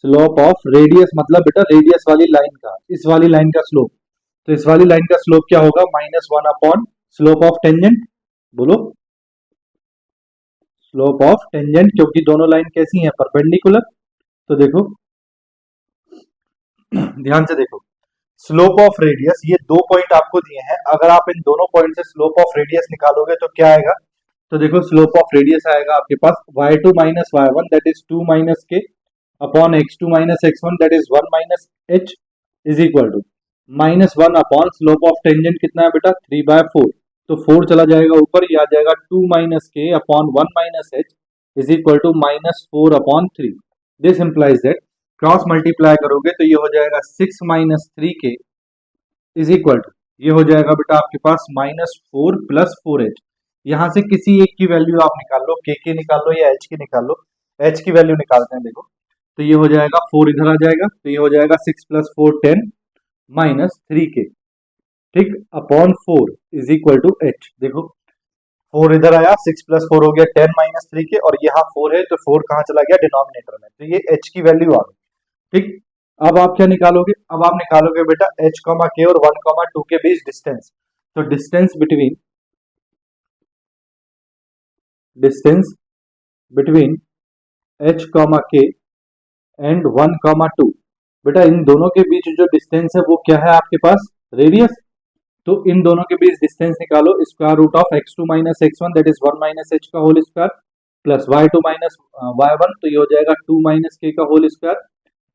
Slope of radius मतलब बेटा रेडियस वाली लाइन का, इस वाली लाइन का स्लोप। तो इस वाली लाइन का स्लोप क्या होगा, -1 अपॉन स्लोप ऑफ टेंजेंट। बोलो स्लोप ऑफ टेंजेंट, क्योंकि दोनों लाइन कैसी हैं, परपेंडिकुलर। तो देखो ध्यान से देखो, स्लोप ऑफ रेडियस, ये दो पॉइंट आपको दिए हैं। अगर आप इन दोनों पॉइंट से स्लोप ऑफ रेडियस निकालोगे तो क्या आएगा, तो देखो स्लोप ऑफ रेडियस आएगा आपके पास y2 minus y1 that is 2 minus k upon x2 minus x1 that is 1 minus h is equal to -1 upon slope of tangent कितना है बेटा 3/4। तो 4 चला जाएगा ऊपर, ये आ जाएगा 2 minus k upon 1 minus h is equal to -4 upon 3। This implies that cross multiply करोगे तो ये हो जाएगा 6 minus 3k is equal to, ये हो जाएगा बेटा आपके पास -4 प्लस 4h। यहां से किसी एक की वैल्यू आप निकाल लो, के निकाल लो या h की निकाल लो। h की वैल्यू निकालते हैं, देखो तो ये हो जाएगा 4 इधर आ जाएगा, तो ये हो जाएगा 6 प्लस 4 10 माइनस 3k, ठीक, upon 4 is equal to h। देखो 4 इधर आया, 6 प्लस 4 हो गया 10 माइनस 3k, और यहाँ 4 है तो 4 कहाँ चला गया, डिनोमिनेटर में। तो ये h की वैल्यू आ गई, ठीक। अब आप क्या निकालोगे, अब आप निकालोगे बेटा h, k और 1, 2 के बीच डिस्टेंस। तो distance between h, k and 1, 2, बेटा इन दोनों के बीच जो डिस्टेंस है वो क्या है आपके पास, रेडियस। तो इन दोनों के बीच डिस्टेंस निकालो, square root of x2 minus x1 that is 1 minus h का whole square plus y2 minus y1, तो ये हो जाएगा 2 माइनस k का whole square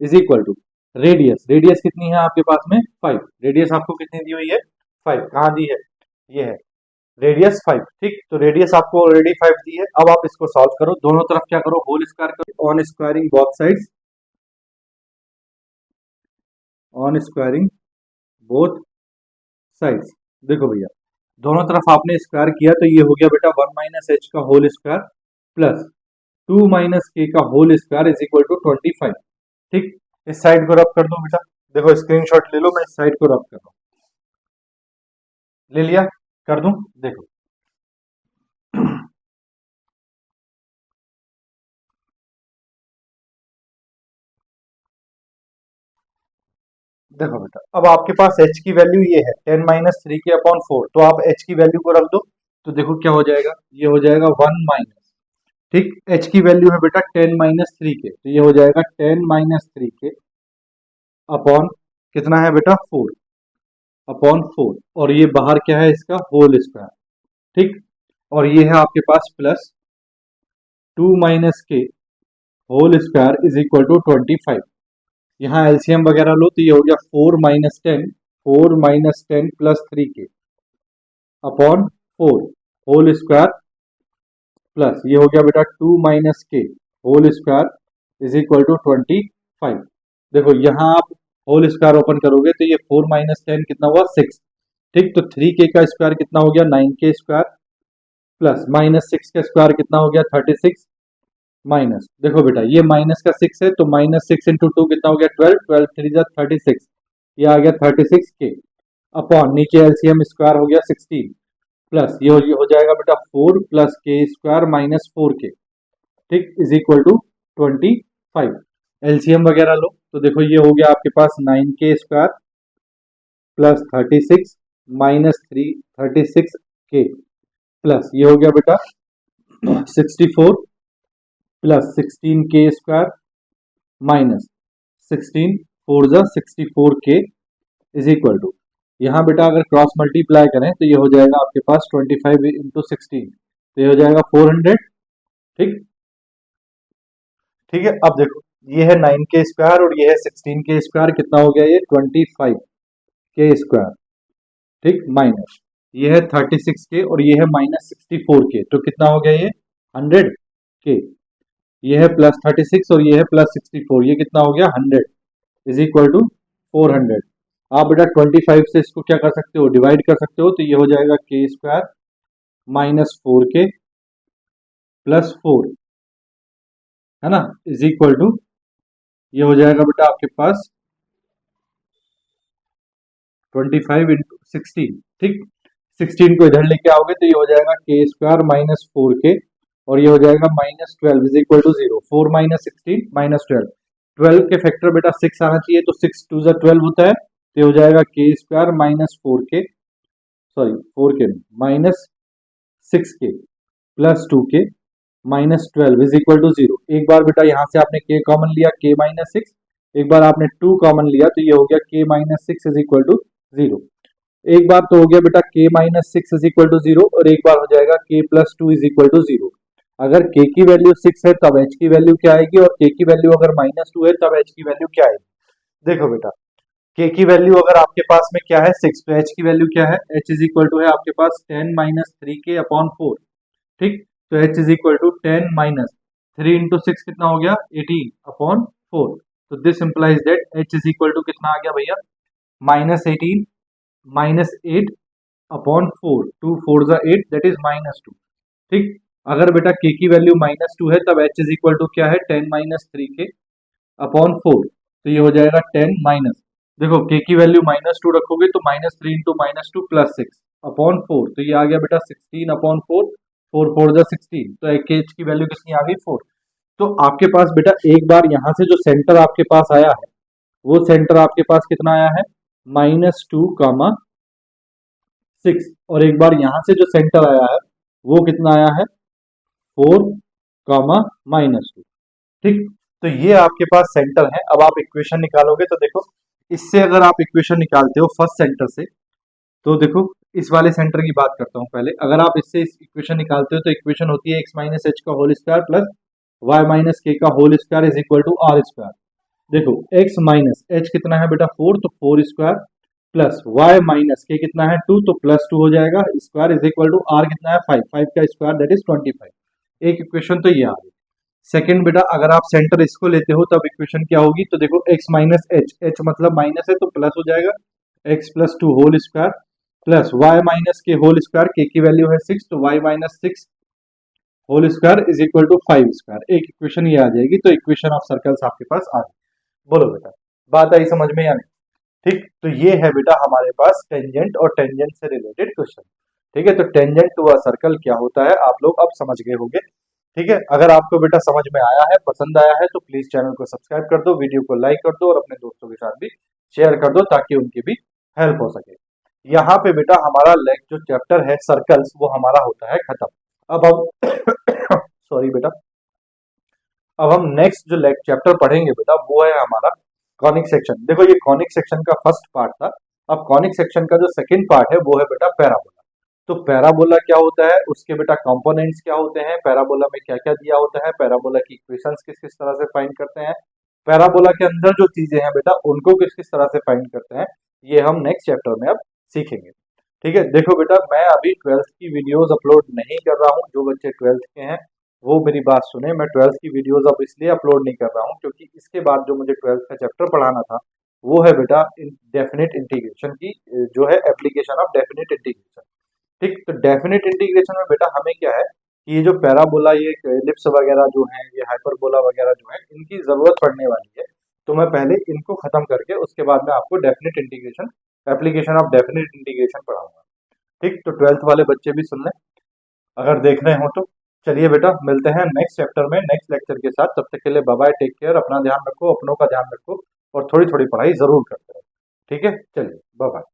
is equal to radius. Radius कितनी है आपके पास में 5, रेडियस आपको कितनी दी हुई है 5, कहाँ दी है, ये है रेडियस 5। ठीक, तो रेडियस आपको ऑलरेडी 5 दी है। अब आप इसको सॉल्व करो, दोनों तरफ क्या करो, होल स्क्वायर करो। On squaring both sides, on squaring both sides. देखो भैया, दोनों तरफ आपने स्क्वायर किया तो ये हो गया बेटा 1 माइनस एच का whole square plus 2 minus k का whole square is equal to 25। ठीक, इस साइड को रब कर दो बेटा। देखो स्क्रीनशॉट ले लो, मैं इस साइड को रब कर रहा हूं। ले लिया, कर दूं? देखो देखो बेटा, अब आपके पास h की वैल्यू ये है 10 माइनस थ्री के अपॉन 4, तो आप h की वैल्यू को रख दो। तो देखो क्या हो जाएगा, ये हो जाएगा 1 माइनस, ठीक, h की वैल्यू है बेटा 10 माइनस थ्री के, तो ये हो जाएगा 10 माइनस थ्री के अपॉन कितना है बेटा 4, अपॉन 4, और ये बाहर क्या है इसका होल स्क्वायर। ठीक, और ये है आपके पास plus 2 minus k whole square is equal to 25। यहाँ एलसीएम वगैरह लो तो ये हो गया 4 माइनस 10, 4 माइनस 10 प्लस 3 के अपॉन 4 होल स्क्वायर प्लस ये हो गया बेटा 2 minus k whole square is equal to 25। देखो यहाँ आप होल स्क्वायर ओपन करोगे तो ये 4 माइनस 10 कितना हुआ 6। ठीक, तो 3 के का स्क्वायर कितना हो गया 9 के स्क्वायर प्लस माइनस 6 का स्क्वायर कितना हो गया 36 माइनस, देखो बेटा ये माइनस का 6 है तो माइनस 6 इंटू टू कितना हो गया 12, 12 थ्री जा 36, ये आ गया 36 के अपॉन नीचे एलसीएम स्क्वायर हो गया 16 प्लस ये हो जाएगा बेटा 4 प्लस के स्क्वायर माइनस 4 के, ठीक, इज इक्वल टू 25। एलसीएम वगैरह लो तो देखो ये हो गया आपके पास 9 के स्क्वायर प्लस 36 माइनस 36 के प्लस ये हो गया बेटा 64 प्लस 16 के स्क्वायर माइनस 16 फोर जा 64 के इज इक्वल टू, यहाँ बेटा अगर क्रॉस मल्टीप्लाई करें तो ये हो जाएगा आपके पास 25 इंटू 16, तो ये हो जाएगा 400। ठीक, ठीक है, अब देखो ये है 9 के स्क्वायर और ये है 16 के स्क्वायर, कितना हो गया ये 25 के स्क्वायर, ठीक, माइनस ये है 36 के और ये है माइनस 64 के, तो कितना हो गया ये 100 के, ये है प्लस 36 और ये है प्लस 64, ये कितना हो गया 100 इज इक्वल टू 400। आप बेटा 25 से इसको क्या कर सकते हो डिवाइड कर सकते हो, तो ये हो जाएगा के स्क्वायर माइनस 4 के प्लस 4 है ना, इज इक्वल टू ये हो जाएगा बेटा आपके पास 25 इंटू 16। ठीक, 16 को इधर लेके आओगे तो ये हो जाएगा के स्क्वायर माइनस 4 के और ये हो जाएगा minus 12 is equal to 0, 4 minus 16 minus 12, 12 के फैक्टर बेटा 6 आना चाहिए, तो 6 टू जा 12 होता है, तो ये हो जाएगा के स्क्वायर माइनस 4 के, सॉरी 4 के माइनस 6 के प्लस 2 के माइनस 12 इज इक्वल टू 0। एक बार बेटा यहाँ से आपने के कॉमन लिया के माइनस 6, एक बार आपने 2 कॉमन लिया तो ये हो गया के माइनस 6 इज इक्वल टू 0। एक बार तो हो गया बेटा के माइनस 6 इज इक्वल टू 0 और एक बार हो जाएगा के प्लस 2 इज इक्वल टू 0। अगर के की वैल्यू 6 है तब एच की वैल्यू क्या आएगी, और के की वैल्यू अगर माइनस 2 है तब एच की वैल्यू क्या आएगी। देखो बेटा के की वैल्यू अगर आपके पास में क्या है 6, तो एच की वैल्यू क्या है, एच इज इक्वल टू है आपके पास 10 माइनस 3 के अपॉन 4। ठीक, तो h is equal to 10 minus 3 into 6 कितना हो गया 18 अपॉन 4, तो this implies that h is equal to कितना आ गया भैया माइनस 18 माइनस 8 अपॉन 4, 2 4 जा 8 दैट इज माइनस 2। ठीक, अगर बेटा के की वैल्यू माइनस 2 है तब एच इज इक्वल टू क्या है 10 माइनस 3 के अपॉन 4, तो ये हो जाएगा 10 माइनस, देखो के की वैल्यू माइनस 2 रखोगे तो minus 3 into minus 2 plus 6 upon 4, तो ये आ गया बेटा 16 अपॉन 4, 4 4 जा 16, तो एक एच की वैल्यू कितनी आ गई 4। तो आपके पास बेटा एक बार यहाँ से जो सेंटर आपके पास आया है वो सेंटर आपके पास कितना आया है माइनस 2 कामा 6, और एक बार यहाँ से जो सेंटर आया है वो कितना आया है 4 कामा माइनस 2। ठीक, तो ये आपके पास सेंटर है। अब आप इक्वेशन निकालोगे तो देखो इससे अगर आप इक्वेशन निकालते हो फर्स्ट सेंटर से, तो देखो इस वाले सेंटर की बात करता हूं पहले, अगर आप इससे इस इक्वेशन निकालते हो तो इक्वेशन होती है एक्स माइनस एच का whole square plus y minus k का whole square is equal to r square. देखो एक्स माइनस एच कितना है बेटा 4, तो 4 स्क्वायर प्लस वाई माइनस के कितना है 2, तो प्लस 2 हो जाएगा square is equal to r कितना है 5, 5 का स्क्वायर दैट इज 25। एक इक्वेशन तो ये आ गई। सेकंड बेटा अगर आप सेंटर इसको लेते हो तब इक्वेशन क्या होगी, तो देखो x माइनस एच, एच मतलब माइनस है तो प्लस हो जाएगा x plus 2 whole square plus y minus k whole square, k की वैल्यू है 6 तो y minus 6 whole square is equal to 5 square. एक इक्वेशन ये आ जाएगी, तो इक्वेशन ऑफ सर्कल्स आपके पास आ गई। बोलो बेटा, बात आई समझ में या नहीं? ठीक, तो ये है बेटा हमारे पास टेंजेंट और टेंजेंट से रिलेटेड क्वेश्चन। ठीक है, तो टेंजेंट टू अ सर्कल क्या होता है आप लोग अब समझ गए होंगे। ठीक है, अगर आपको बेटा समझ में आया है, पसंद आया है, तो प्लीज चैनल को सब्सक्राइब कर दो, वीडियो को लाइक कर दो और अपने दोस्तों के साथ भी शेयर कर दो ताकि उनकी भी हेल्प हो सके। यहाँ पे बेटा हमारा जो चैप्टर है सर्कल्स वो हमारा होता है खत्म। अब हम सॉरी बेटा, अब हम नेक्स्ट जो चैप्टर पढ़ेंगे बेटा वो है हमारा कॉनिक सेक्शन। देखो ये कॉनिक सेक्शन का फर्स्ट पार्ट था, अब कॉनिक सेक्शन का जो सेकंड पार्ट है वो है बेटा पैराबोला। तो पैराबोला क्या होता है, उसके बेटा कंपोनेंट्स क्या होते हैं, पैराबोला में क्या क्या दिया होता है, पैराबोला की इक्वेशंस किस किस तरह से फाइंड करते हैं, पैराबोला के अंदर जो चीजें हैं बेटा उनको किस किस तरह से फाइंड करते हैं, ये हम नेक्स्ट चैप्टर में अब सीखेंगे। ठीक है, देखो बेटा मैं अभी 12th की वीडियोस अपलोड नहीं कर रहा हूँ। जो बच्चे 12th के हैं वो मेरी बात सुने, मैं 12th की वीडियोस अब इसलिए अपलोड नहीं कर रहा हूँ क्योंकि इसके बाद जो मुझे 12th का चैप्टर पढ़ाना था वो है बेटा डेफिनेट इंटीग्रेशन की, जो है एप्लीकेशन ऑफ डेफिनेट इंटीग्रेशन। ठीक, तो डेफिनेट इंटीग्रेशन में बेटा हमें क्या है कि ये जो पैराबोला, ये एलिप्स वगैरह जो है, ये हाइपरबोला वगैरह जो है, इनकी जरूरत पड़ने वाली है। तो मैं पहले इनको खत्म करके उसके बाद में आपको definite integration, application of definite integration पढ़ाऊंगा। ठीक, तो 12th वाले बच्चे भी सुन लें अगर देख रहे हो तो। चलिए बेटा मिलते हैं नेक्स्ट चैप्टर में नेक्स्ट लेक्चर के साथ, तब तक के लिए बाय बाय, टेक केयर, अपना ध्यान रखो, अपनों का ध्यान रखो और थोड़ी थोड़ी पढ़ाई जरूर करते रहो। ठीक है, चलिए बाय बाय।